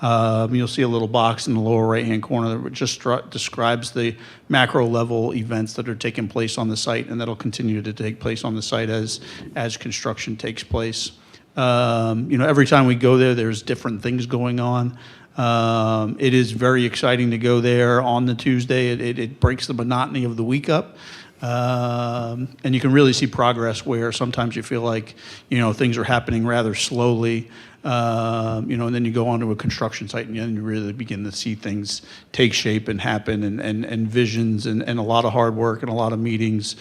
You'll see a little box in the lower right-hand corner that just describes the macro level events that are taking place on the site, and that'll continue to take place on the site as construction takes place. Every time we go there, there's different things going on. It is very exciting to go there on the Tuesday. It breaks the monotony of the week up. And you can really see progress where sometimes you feel like, things are happening rather slowly, and then you go onto a construction site and you really begin to see things take shape and happen, and visions and a lot of hard work and a lot of meetings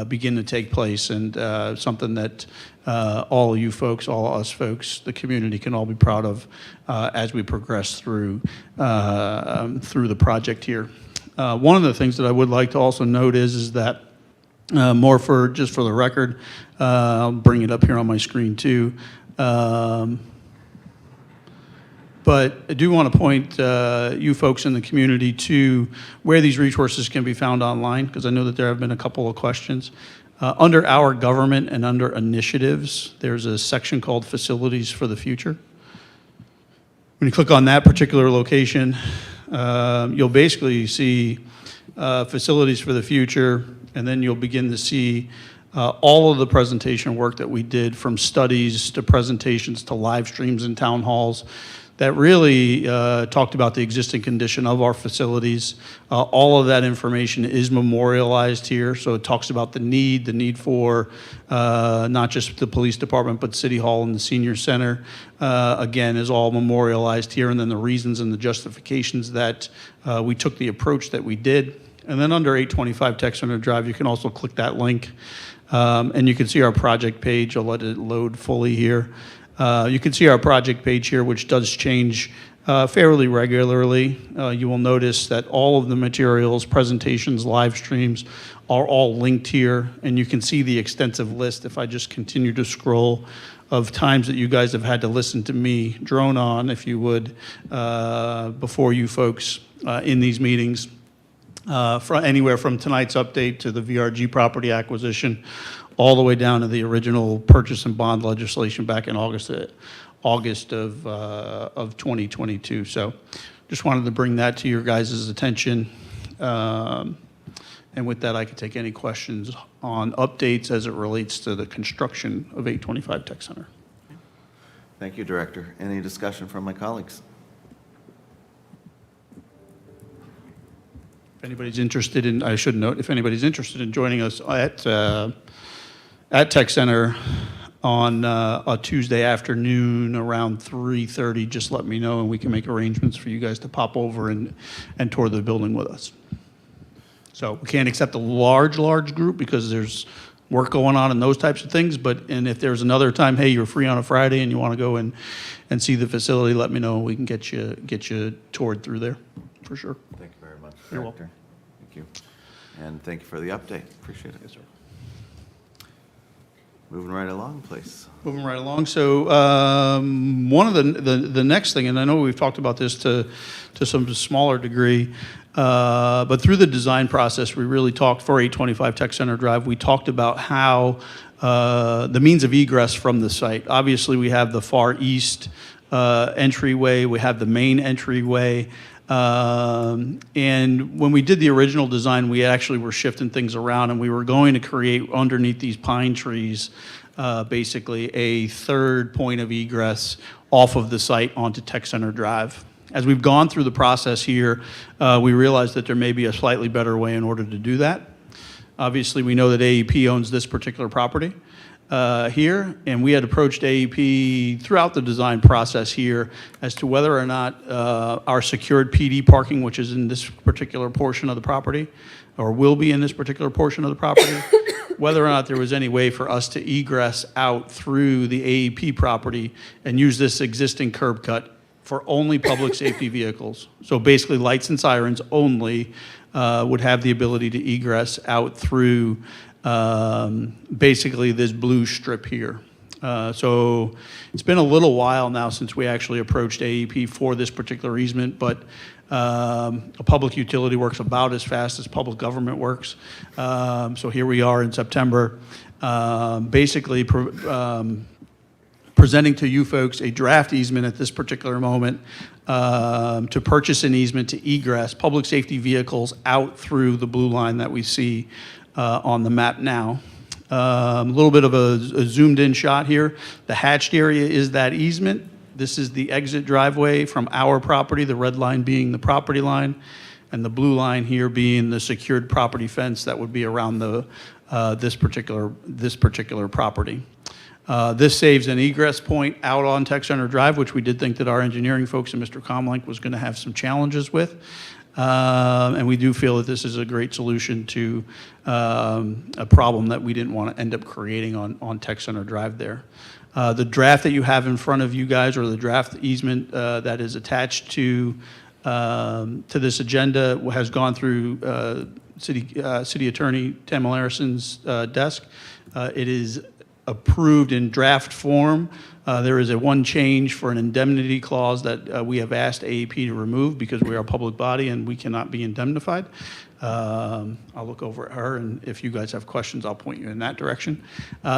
begin to take place, and something that all of you folks, all of us folks, the community can all be proud of as we progress through the project here. One of the things that I would like to also note is that more for the record, I'll bring it up here on my screen too. But I do want to point you folks in the community to where these resources can be found online, because I know that there have been a couple of questions. Under Our Government and under Initiatives, there's a section called Facilities for the Future. When you click on that particular location, you'll basically see Facilities for the Future, and then you'll begin to see all of the presentation work that we did, from studies to presentations to live streams and town halls, that really talked about the existing condition of our facilities. All of that information is memorialized here, so it talks about the need for not just the police department, but City Hall and the Senior Center, again, is all memorialized here, and then the reasons and the justifications that we took the approach that we did. And then under 825 Tech Center Drive, you can also click that link, and you can see our project page. I'll let it load fully here. You can see our project page here, which does change fairly regularly. You will notice that all of the materials, presentations, live streams are all linked here, and you can see the extensive list, if I just continue to scroll, of times that you guys have had to listen to me drone on, if you would, before you folks in these meetings. Anywhere from tonight's update to the VRG property acquisition, all the way down to the original purchase and bond legislation back in August of 2022. So just wanted to bring that to your guys' attention. And with that, I could take any questions on updates as it relates to the construction of 825 Tech Center. Thank you, Director. Any discussion from my colleagues? If anybody's interested in, I should note, if anybody's interested in joining us at Tech Center on a Tuesday afternoon around 3:30, just let me know and we can make arrangements for you guys to pop over and tour the building with us. So we can't accept a large group because there's work going on and those types of things, and if there's another time, hey, you're free on a Friday and you want to go and see the facility, let me know. We can get you toured through there, for sure. Thank you very much, You're Director. Thank you. And thank you for the update. Appreciate it. Yes, sir. Moving right along, please. Moving right along. So one of the next thing, and I know we've talked about this to some smaller degree, but through the design process, we really talked for 825 Tech Center Drive. We talked about how the means of egress from the site. Obviously, we have the far east entryway. We have the main entryway. And when we did the original design, we actually were shifting things around, and we were going to create underneath these pine trees, basically a third point of egress off of the site onto Tech Center Drive. As we've gone through the process here, we realized that there may be a slightly better way in order to do that. Obviously, we know that AEP owns this particular property here, and we had approached AEP throughout the design process here as to whether or not our secured PD parking, which is in this particular portion of the property, or will be in this particular portion of the property, whether or not there was any way for us to egress out through the AEP property and use this existing curb cut for only public safety vehicles. So basically, lights and sirens only would have the ability to egress out through basically this blue strip here. So it's been a little while now since we actually approached AEP for this particular easement, but a public utility works about as fast as public government works. So here we are in September, basically presenting to you folks a draft easement at this particular moment to purchase an easement to egress public safety vehicles out through the blue line that we see on the map now. A little bit of a zoomed in shot here. The hatched area is that easement. This is the exit driveway from our property, the red line being the property line, and the blue line here being the secured property fence that would be around the this particular property. This saves an egress point out on Tech Center Drive, which we did think that our engineering folks and Mr. Comlink was going to have some challenges with. And we do feel that this is a great solution to a problem that we didn't want to end up creating on Tech Center Drive there. The draft that you have in front of you guys, or the draft easement that is attached to this agenda, has gone through City Attorney Tamil Harrison's desk. It is approved in draft form. There is one change for an indemnity clause that we have asked AEP to remove because we are a public body and we cannot be indemnified. I'll look over at her, and if you guys have questions, I'll point you in that direction.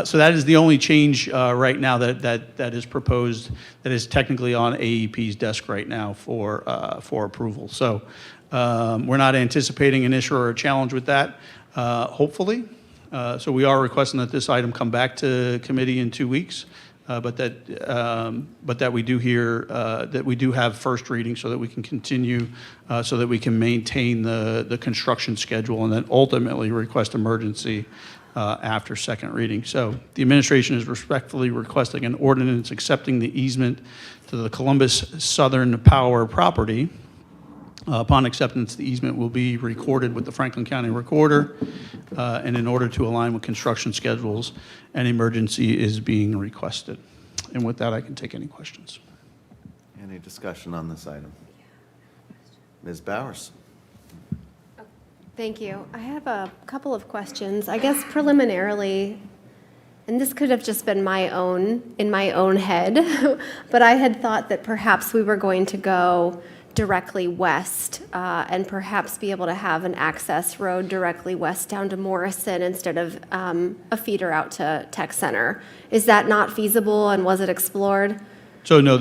So that is the only change right now that is proposed, that is technically on AEP's desk right now for approval. So we're not anticipating an issue or a challenge with that, hopefully. So we are requesting that this item come back to committee in 2 weeks, but that we do hear that we do have first reading so that we can continue, so that we can maintain the construction schedule, and then ultimately request emergency after second reading. So the administration is respectfully requesting an ordinance accepting the easement to the Columbus Southern Power property. Upon acceptance, the easement will be recorded with the Franklin County Recorder, and in order to align with construction schedules, an emergency is being requested. And with that, I can take any questions. Any discussion on this item? Ms. Bowers? Thank you. I have a couple of questions. I guess preliminarily, and this could have just been in my own head, but I had thought that perhaps we were going to go directly west and perhaps be able to have an access road directly west down to Morrison instead of a feeder out to Tech Center. Is that not feasible, and was it explored? So no,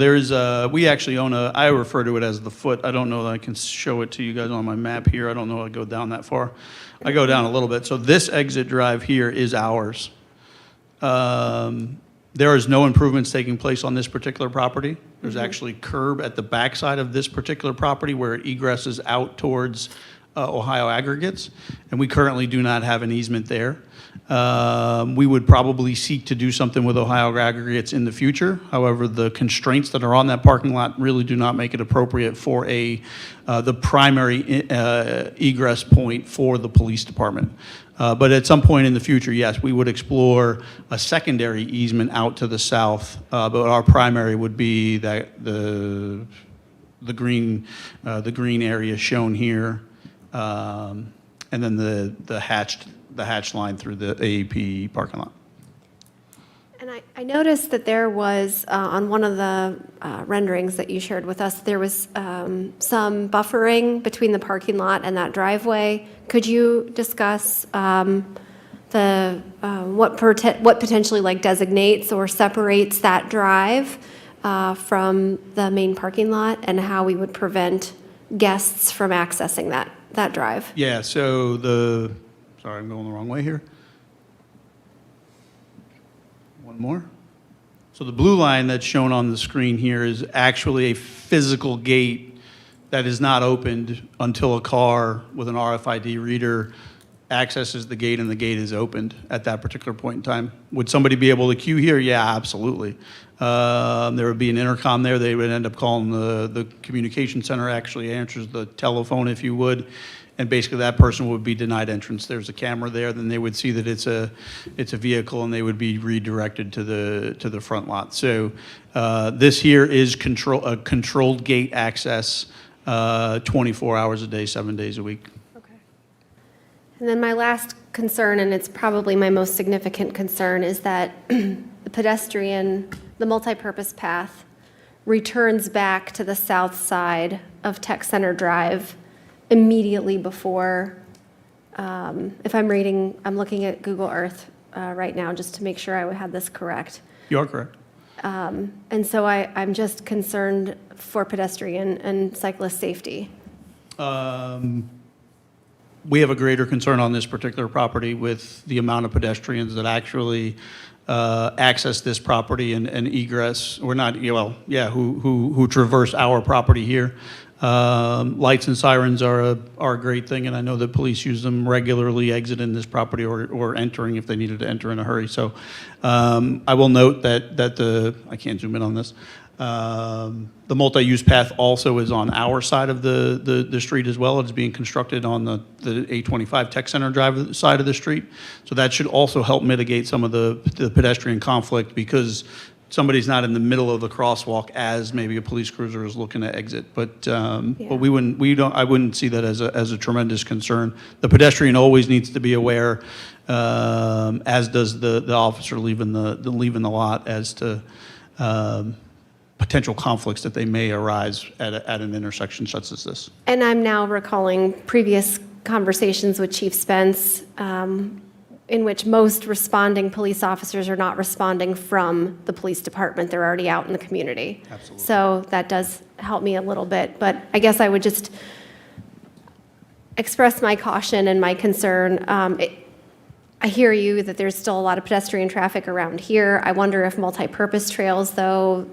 we actually own I refer to it as the foot. I don't know that I can show it to you guys on my map here. I don't know I go down that far. I go down a little bit. So this exit drive here is ours. There is no improvements taking place on this particular property. There's actually curb at the backside of this particular property where it egresses out towards Ohio Aggregates, and we currently do not have an easement there. We would probably seek to do something with Ohio Aggregates in the future. However, the constraints that are on that parking lot really do not make it appropriate for the primary egress point for the police department. But at some point in the future, yes, we would explore a secondary easement out to the south, but our primary would be that the green area shown here, and then the hatched line through the AEP parking lot. And I noticed that there was, on one of the renderings that you shared with us, there was some buffering between the parking lot and that driveway. Could you discuss what potentially designates or separates that drive from the main parking lot, and how we would prevent guests from accessing that drive? Yeah, so sorry, I'm going the wrong way here. One more. So the blue line that's shown on the screen here is actually a physical gate that is not opened until a car with an RFID reader accesses the gate and the gate is opened at that particular point in time. Would somebody be able to queue here? Yeah, absolutely. There would be an intercom there. They would end up calling the communication center, actually answers the telephone, if you would, and basically that person would be denied entrance. There's a camera there, then they would see that it's a vehicle and they would be redirected to the front lot. So this here is a controlled gate access 24 hours a day, 7 days a week. And then my last concern, and it's probably my most significant concern, is that the multipurpose path returns back to the south side of Tech Center Drive immediately before, if I'm looking at Google Earth right now just to make sure I had this correct. You are correct. And so I'm just concerned for pedestrian and cyclist safety. We have a greater concern on this particular property with the amount of pedestrians that actually access this property and egress, or not, who traverse our property here. Lights and sirens are a great thing, and I know that police use them regularly exiting this property or entering if they needed to enter in a hurry. So I will note that I can't zoom in on this. The multi-use path also is on our side of the street as well. It's being constructed on the 825 Tech Center Drive side of the street. So that should also help mitigate some of the pedestrian conflict, because somebody's not in the middle of the crosswalk as maybe a police cruiser is looking to exit. But I wouldn't see that as a tremendous concern. The pedestrian always needs to be aware, as does the officer leaving the lot, as to potential conflicts that they may arise at an intersection such as this. And I'm now recalling previous conversations with Chief Spence, in which most responding police officers are not responding from the police department. They're already out in the community. Absolutely. So that does help me a little bit. But I guess I would just express my caution and my concern. I hear you that there's still a lot of pedestrian traffic around here. I wonder if multi-purpose trails, though,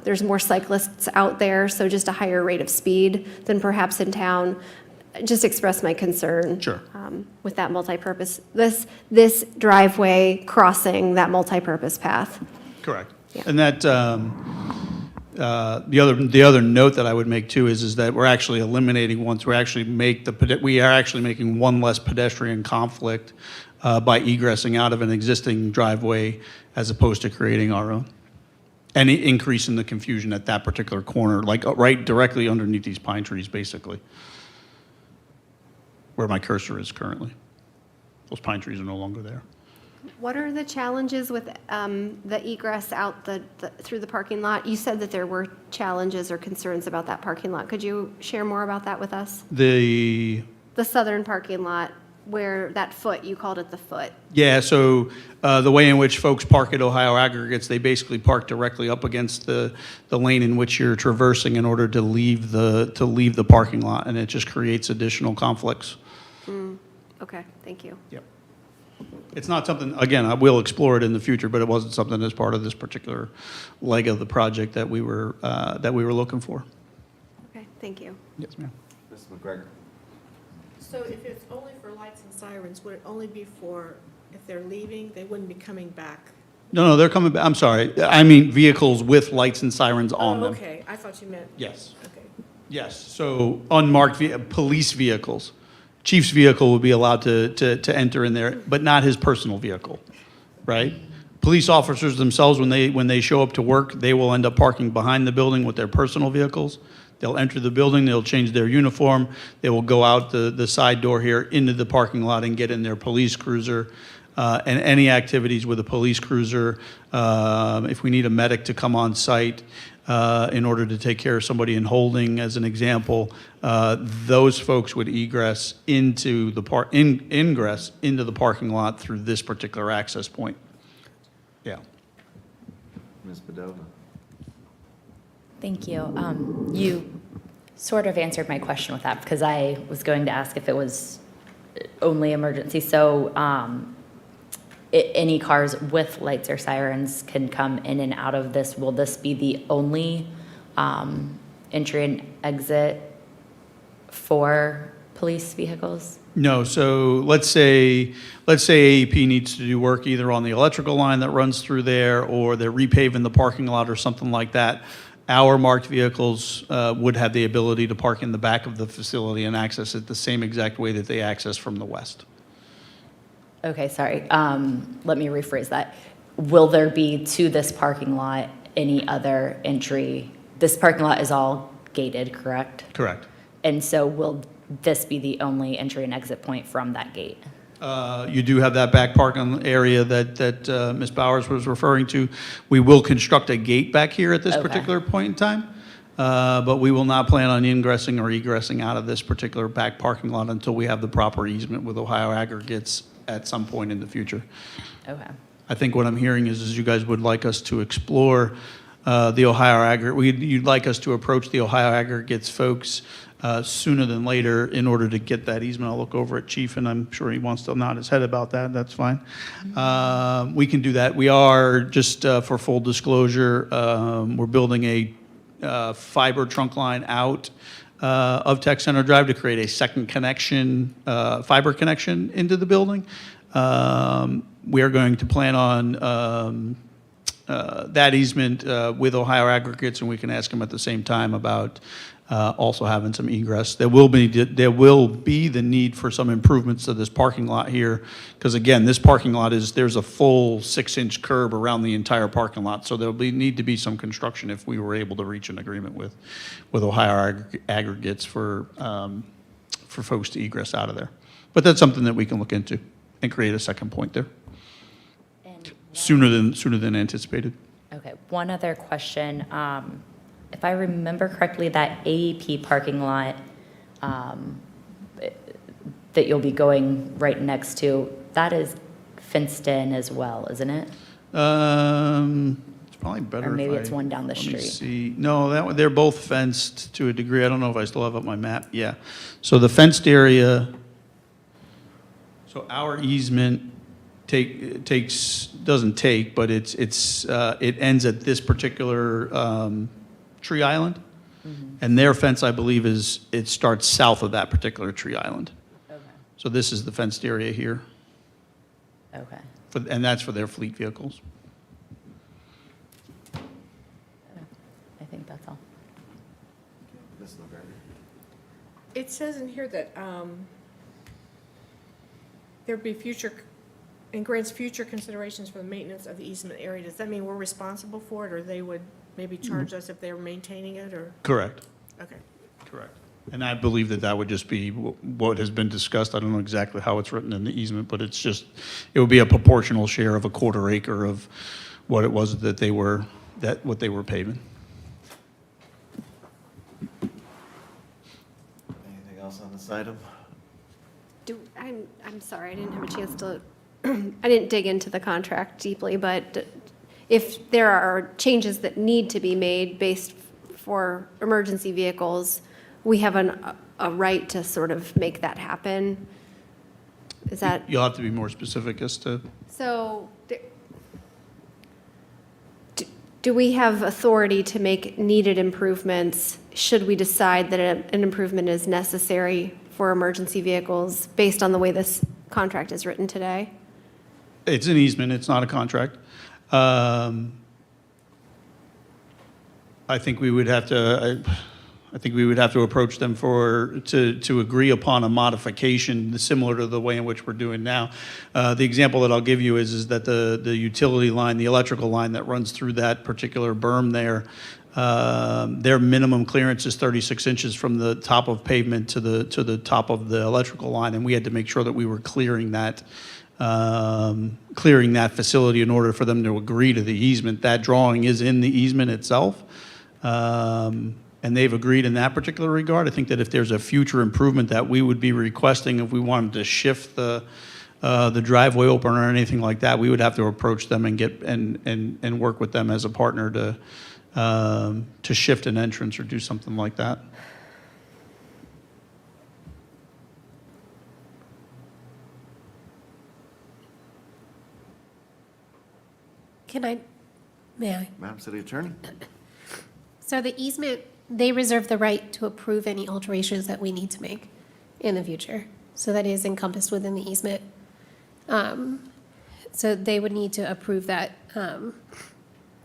there's more cyclists out there, so just a higher rate of speed than perhaps in town. Just express my concern. Sure. With that multi-purpose, this driveway crossing that multi-purpose path. Correct. Yeah. And that the other note that I would make too is that we're actually eliminating, once we actually we are actually making one less pedestrian conflict by egressing out of an existing driveway as opposed to creating our own. And increasing the confusion at that particular corner, like right directly underneath these pine trees, basically, where my cursor is currently. Those pine trees are no longer there. What are the challenges with the egress out through the parking lot? You said that there were challenges or concerns about that parking lot. Could you share more about that with us? The southern parking lot, where that foot, you called it the foot. Yeah, so the way in which folks park at Ohio Aggregates, they basically park directly up against the lane in which you're traversing in order to leave the parking lot, and it just creates additional conflicts. Okay, thank you. Yep. It's not something, again, I will explore it in the future, but it wasn't something as part of this particular leg of the project that we were looking for. Okay, thank you. Yes, ma'am. Mrs. McGregor? So if it's only for lights and sirens, would it only be for, if they're leaving, they wouldn't be coming back? No, they're coming back. I'm sorry. I mean vehicles with lights and sirens on them. Okay, I thought you meant. Yes. Okay. Yes, so unmarked police vehicles. Chief's vehicle would be allowed to enter in there, but not his personal vehicle, right? Police officers themselves, when they show up to work, they will end up parking behind the building with their personal vehicles. They'll enter the building, they'll change their uniform, they will go out the side door here into the parking lot and get in their police cruiser. And any activities with a police cruiser, if we need a medic to come on site in order to take care of somebody in holding, as an example, those folks would ingress into the parking lot through this particular access point. Yeah. Ms. Padova? Thank you. You sort of answered my question with that, because I was going to ask if it was only emergency. So any cars with lights or sirens can come in and out of this. Will this be the only entry and exit for police vehicles? No, so let's say AEP needs to do work either on the electrical line that runs through there, or they're repaving the parking lot or something like that. Our marked vehicles would have the ability to park in the back of the facility and access it the same exact way that they access from the west. Okay, sorry. Let me rephrase that. Will there be to this parking lot any other entry? This parking lot is all gated, correct? Correct. And so will this be the only entry and exit point from that gate? You do have that back parking area that Ms. Bowers was referring to. We will construct a gate back here at this Okay. particular point in time, but we will not plan on ingressing or egressing out of this particular back parking lot until we have the proper easement with Ohio Aggregates at some point in the future. Okay. I think what I'm hearing is you guys would like us to explore the Ohio Aggregate. You'd like us to approach the Ohio Aggregates folks sooner than later in order to get that easement. I'll look over at Chief, and I'm sure he wants to nod his head about that. That's fine. We can do that. We are, just for full disclosure, we're building a fiber trunk line out of Tech Center Drive to create a second connection, fiber connection into the building. We are going to plan on that easement with Ohio Aggregates, and we can ask them at the same time about also having some egress. There will be the need for some improvements to this parking lot here, because again, this parking lot there's a full 6-inch curb around the entire parking lot, so there'll need to be some construction if we were able to reach an agreement with Ohio Aggregates for folks to egress out of there. But that's something that we can look into and create a second point there sooner than anticipated. Okay, one other question. If I remember correctly, that AEP parking lot that you'll be going right next to, that is fenced in as well, isn't it? It's probably better Or maybe if it's one down the let me street. see. No, they're both fenced to a degree. I don't know if I still have up my map. Yeah. So the fenced area, so our easement but it ends at this particular tree island. Mm-hmm. And their fence, I believe, it starts south of that particular tree island. Okay. So this is the fenced area here, Okay. and that's for their fleet vehicles. I think that's all. It says in here that there'd be and grants future considerations for the maintenance of the easement area. Does that mean we're responsible for it, or they would maybe charge us if they were maintaining it, or? Correct. Okay. Correct. And I believe that would just be what has been discussed. I don't know exactly how it's written in the easement, but it would be a proportional share of a quarter acre of what it was that they were paving. Anything else on this item? I'm sorry, I didn't have a chance to, I didn't dig into the contract deeply, but if there are changes that need to be made based for emergency vehicles, we have a right to sort of make that happen? Is that? You'll have to be more specific as to. So, do we have authority to make needed improvements should we decide that an improvement is necessary for emergency vehicles based on the way this contract is written today? It's an easement, it's not a contract. I think we would have to approach them to agree upon a modification similar to the way in which we're doing now. The example that I'll give you is that the utility line, the electrical line that runs through that particular berm there, their minimum clearance is 36 inches from the top of pavement to the top of the electrical line, and we had to make sure that we were clearing that facility in order for them to agree to the easement. That drawing is in the easement itself. And they've agreed in that particular regard. I think that if there's a future improvement that we would be requesting, if we wanted to shift the driveway open or anything like that, we would have to approach them and work with them as a partner to shift an entrance or do something like that. May I? Madam City Attorney? So the easement, they reserve the right to approve any alterations that we need to make in the future. So that is encompassed within the easement. So they would need to approve that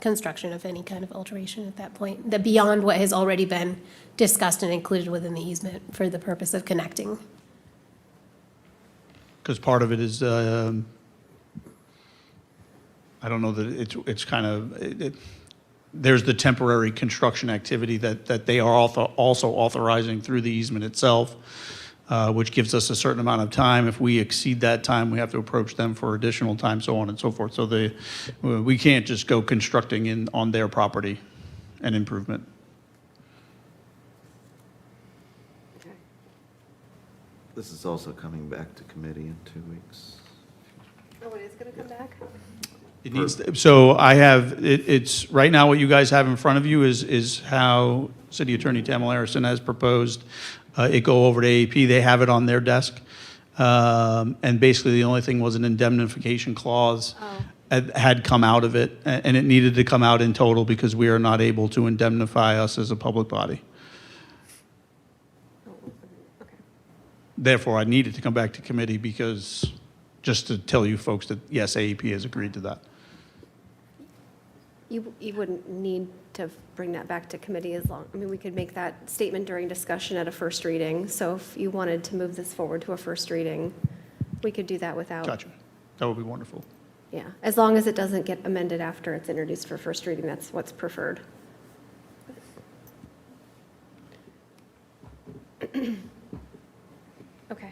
construction of any kind of alteration at that point, the beyond what has already been discussed and included within the easement for the purpose of connecting. Because part of it is, I don't know that it's kind of, there's the temporary construction activity that they are also authorizing through the easement itself, which gives us a certain amount of time. If we exceed that time, we have to approach them for additional time, so on and so forth. So we can't just go constructing on their property an improvement. This is also coming back to committee in 2 weeks. Oh, it is going to come back? It needs, so I have, it's, right now what you guys have in front of you is how City Attorney Tamala Harrison has proposed it go over to AEP. They have it on their desk. And basically the only thing was an indemnification clause had come out of it, and it needed to come out in total because we are not able to indemnify us as a public body. Therefore, I needed to come back to committee because, just to tell you folks that, yes, AEP has agreed to that. You wouldn't need to bring that back to committee as long, I mean, we could make that statement during discussion at a first reading. So if you wanted to move this forward to a first reading, we could do that without. Gotcha. That would be wonderful. Yeah, as long as it doesn't get amended after it's introduced for first reading, that's what's preferred. Okay.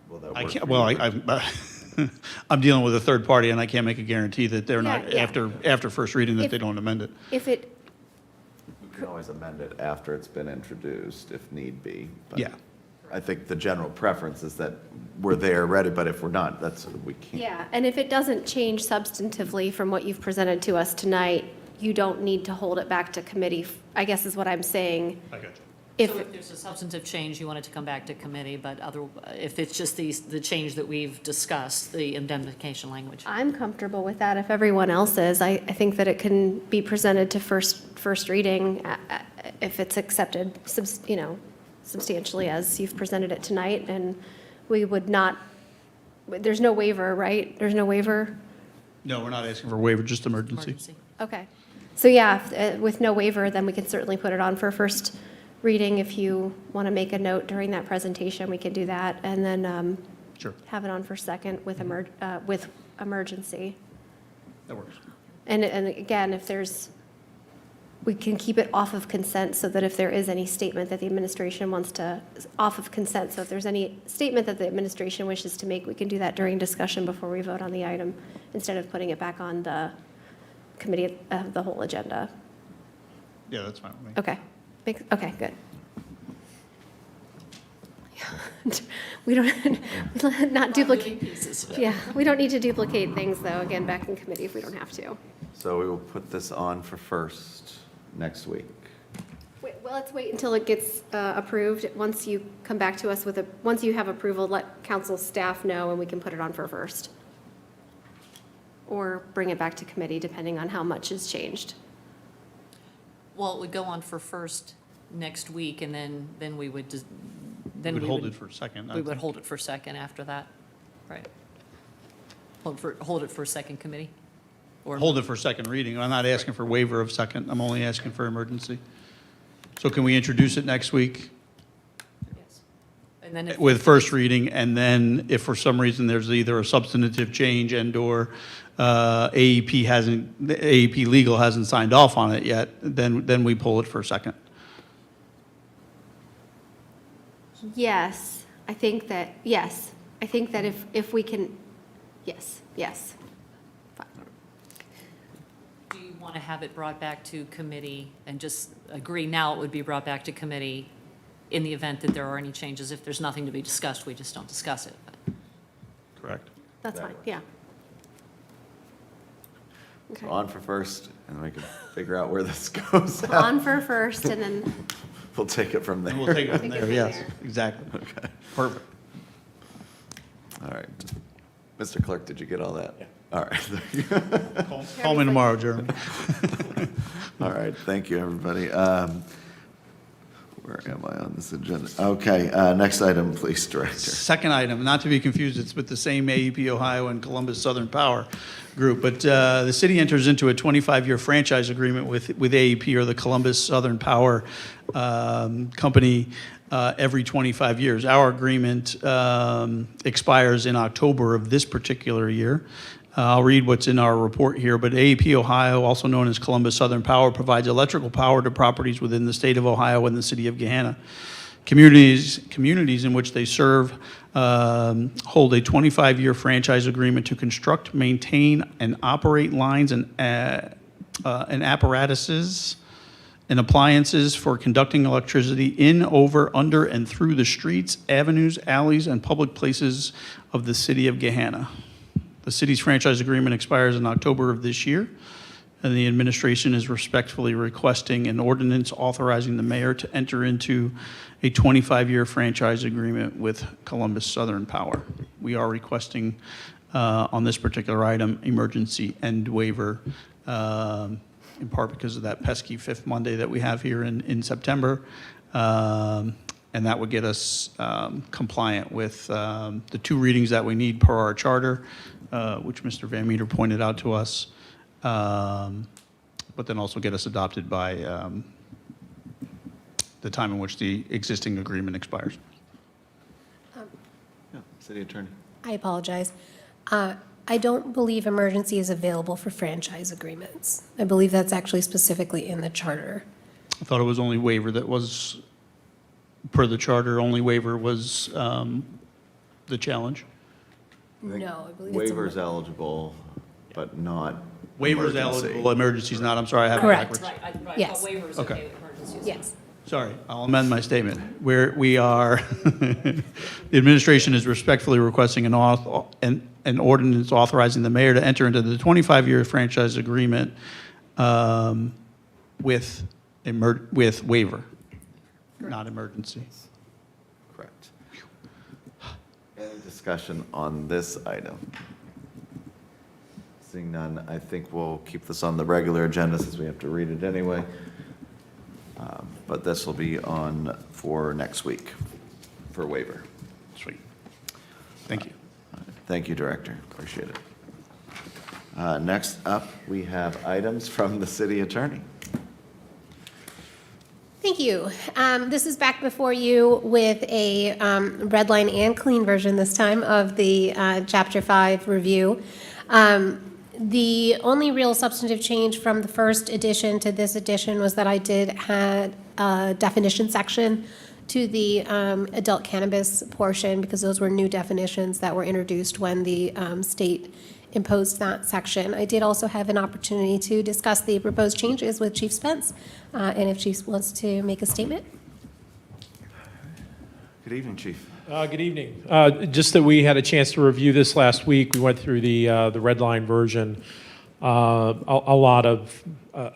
Will that I work can't, for well, you? I'm dealing with a third party, and I can't make a guarantee that they're not, Yeah. after first reading, that If- they don't amend it. If it, You can always amend it after it's been introduced if need be. but Yeah. I think the general preference is that we're there, ready, but if we're not, we can't. yeah, and if it doesn't change substantively from what you've presented to us tonight, you don't need to hold it back to committee, I guess is what I'm saying. I got you. If, So if there's a substantive change, you want it to come back to committee, but if it's just the change that we've discussed, the indemnification language. I'm comfortable with that if everyone else is. I think that it can be presented to first reading if it's accepted, substantially as you've presented it tonight, and we would not, there's no waiver, right? There's no waiver? No, we're not asking for a waiver, just emergency. Emergency. Okay. So yeah, with no waiver, then we can certainly put it on for first reading. If you want to make a note during that presentation, we can do that, and then Sure, have it on for second with emergency. that works. And again, if there's, we can keep it off of consent so that if there is any statement that the administration wants to, off of consent, so if there's any statement that the administration wishes to make, we can do that during discussion before we vote on the item, instead of putting it back on the committee of the whole agenda. Yeah, that's fine with me. Okay. Okay, good. We don't, not duplicate, yeah, we don't need to duplicate things, though, again, back in committee if we don't have to. So we will put this on for first next week. Wait, well, let's wait until it gets approved. Once you come back to us once you have approval, let council staff know, and we can put it on for first. Or bring it back to committee, depending on how much has changed. Well, it would go on for first next week, and then we would, We would hold it for second. We would hold it for second after that, right? Hold it for second committee? Or Hold it for second reading. I'm not asking for waiver of second. I'm only asking for emergency. So can we introduce it next week Yes. And then if. with first reading, and then if for some reason there's either a substantive change and/or AEP legal hasn't signed off on it yet, then we pull it for second? Yes, I think that if we can, yes. Fine. Do you want to have it brought back to committee and just agree now it would be brought back to committee in the event that there are any changes? If there's nothing to be discussed, we just don't discuss it. Correct. That's fine, yeah. Okay. So on for first, and we can figure out where this goes. On for first, and then, We'll take it from there. And we'll take it from Take it there, from yes, there. exactly. Okay, Perfect. all right. Mr. Clerk, did you get all that? All right. Call me tomorrow, Jeremy. All right, thank you, everybody. Where am I on this agenda? Okay, next item, please, Director. Second item, not to be confused, it's with the same AEP Ohio and Columbus Southern Power Group, but the city enters into a 25-year franchise agreement with AEP, or the Columbus Southern Power Company, every 25 years. Our agreement expires in October of this particular year. I'll read what's in our report here, but AEP Ohio, also known as Columbus Southern Power, provides electrical power to properties within the state of Ohio and the city of Gahanna. Communities in which they serve hold a 25-year franchise agreement to construct, maintain, and operate lines and apparatuses and appliances for conducting electricity in, over, under, and through the streets, avenues, alleys, and public places of the city of Gahanna. The city's franchise agreement expires in October of this year, and the administration is respectfully requesting an ordinance authorizing the mayor to enter into a 25-year franchise agreement with Columbus Southern Power. We are requesting on this particular item emergency end waiver, in part because of that pesky fifth Monday that we have here in September. And that would get us compliant with the two readings that we need per our charter, which Mr. Van Meter pointed out to us, but then also get us adopted by the time in which the existing agreement expires. Yeah, City Attorney. I apologize. I don't believe emergency is available for franchise agreements. I believe that's actually specifically in the charter. I thought it was only waiver that was, per the charter, only waiver was the challenge. No, I believe it's. Waiver's eligible, but not Waiver's emergency. eligible, emergency's not. I'm sorry, I have it Correct. backwards. Right, I Yes. thought waivers Okay. okay with emergencies. Yes. Sorry, I'll amend my statement. We are, the administration is respectfully requesting an ordinance authorizing the mayor to enter into the 25-year franchise agreement with waiver, not emergency. Correct. Any discussion on this item? Seeing none, I think we'll keep this on the regular agenda since we have to read it anyway. But this will be on for next week for waiver. Sweet. Thank you. Thank you, Director. Appreciate it. Next up, we have items from the City Attorney. Thank you. This is back before you with a red line and clean version this time of the Chapter 5 review. The only real substantive change from the first edition to this edition was that I did add a definition section to the adult cannabis portion, because those were new definitions that were introduced when the state imposed that section. I did also have an opportunity to discuss the proposed changes with Chief Spence, and if Chief wants to make a statement. Good evening, Chief. Good evening. Just that we had a chance to review this last week. We went through the red line version. A lot of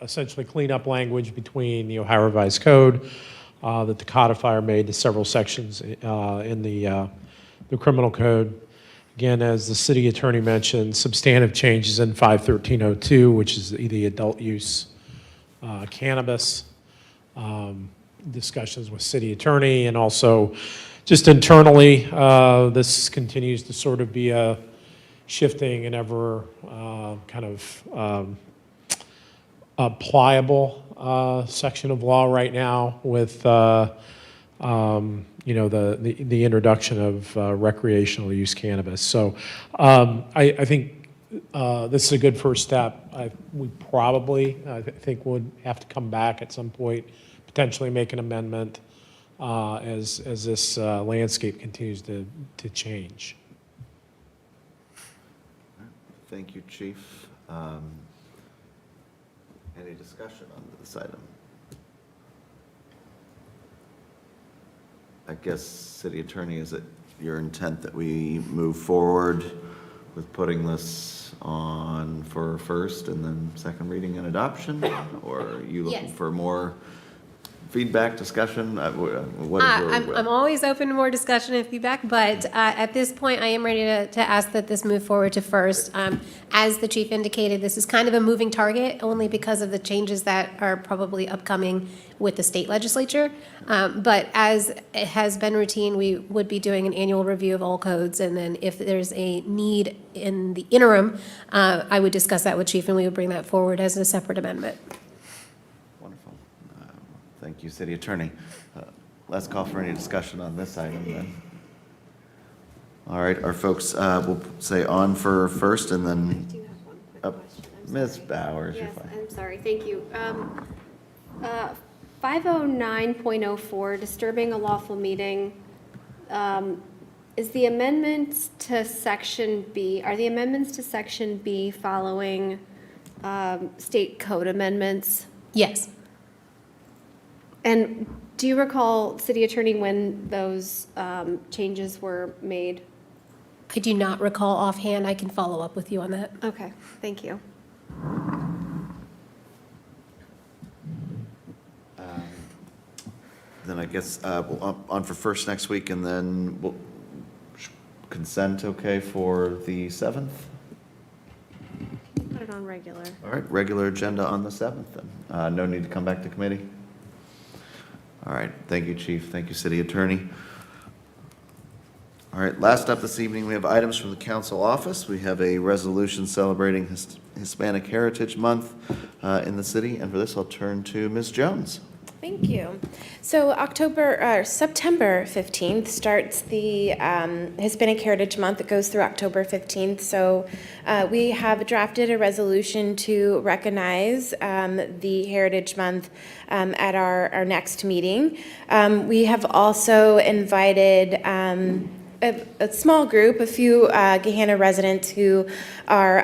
essentially cleanup language between the Ohio Revised Code that the codifier made to several sections in the criminal code. Again, as the city attorney mentioned, substantive changes in 51302, which is the adult use cannabis, discussions with city attorney, and also just internally, this continues to sort of be a shifting and ever kind of pliable section of law right now with you know, the introduction of recreational use cannabis. So I think this is a good first step. We probably, I think, would have to come back at some point, potentially make an amendment as this landscape continues to change. Thank you, Chief. Any discussion on this item? I guess, City Attorney, is it your intent that we move forward with putting this on for first and then second reading and adoption? Or are you looking Yes. for more feedback, discussion? What is your will? I'm always open to more discussion and feedback, but at this point, I am ready to ask that this move forward to first. As the chief indicated, this is kind of a moving target, only because of the changes that are probably upcoming with the state legislature. But as it has been routine, we would be doing an annual review of all codes, and then if there's a need in the interim, I would discuss that with chief, and we would bring that forward as a separate amendment. Wonderful. Thank you, City Attorney. Let's call for any discussion on this item then. All right, our folks will say on for first and then. I do have one quick question. I'm Ms. sorry. Bowers, you're Yes, fine. I'm sorry, thank you. 509.04, disturbing a lawful meeting. Is the amendment to section B, are the amendments to section B following state code amendments? Yes. And do you recall, City Attorney, when those changes were made? I do not recall offhand. I can follow up with you on that. Okay, thank you. Then I guess we'll on for first next week, and then we'll consent, okay, for the 7th? Put it on regular. All right, regular agenda on the 7th then. No need to come back to committee? All right, thank you, Chief. Thank you, City Attorney. All right, last up this evening, we have items from the council office. We have a resolution celebrating Hispanic Heritage Month in the city, and for this, I'll turn to Ms. Jones. Thank you. So September 15th starts the Hispanic Heritage Month. It goes through October 15th. So we have drafted a resolution to recognize the Heritage Month at our next meeting. We have also invited a small group, a few Gahanna residents who are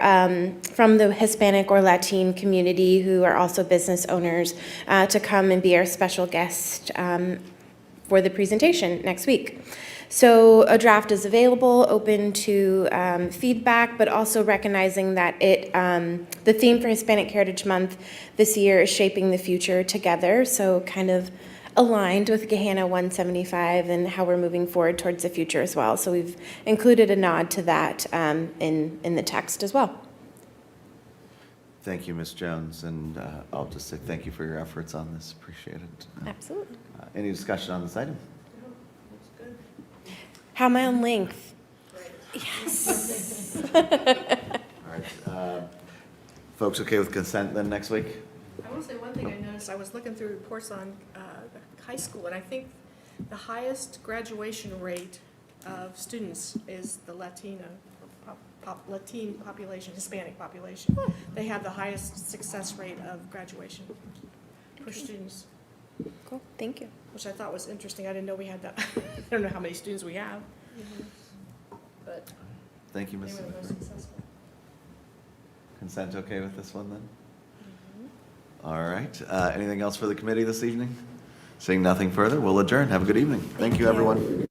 from the Hispanic or Latin community who are also business owners to come and be our special guest for the presentation next week. So a draft is available, open to feedback, but also recognizing that the theme for Hispanic Heritage Month this year is shaping the future together. So kind of aligned with Gahanna 175 and how we're moving forward towards the future as well. So we've included a nod to that in the text as well. Thank you, Ms. Jones, and I'll just say thank you for your efforts on this. Appreciate it. Absolutely. Any discussion on this item? How am I on length? Yes. All right. Folks okay with consent then next week? I want to say one thing I noticed. I was looking through reports on the high school, and I think the highest graduation rate of students is the Latin population, Hispanic population. They have the highest success rate of graduation for students. Cool, thank you. Which I thought was interesting. I didn't know we had that. I don't know how many students we have. But Thank you, they Ms. were the most successful. Consent okay with this one then? All right. Anything else for the committee this evening? Seeing nothing further, we'll adjourn. Have a good evening. Thank you, everyone.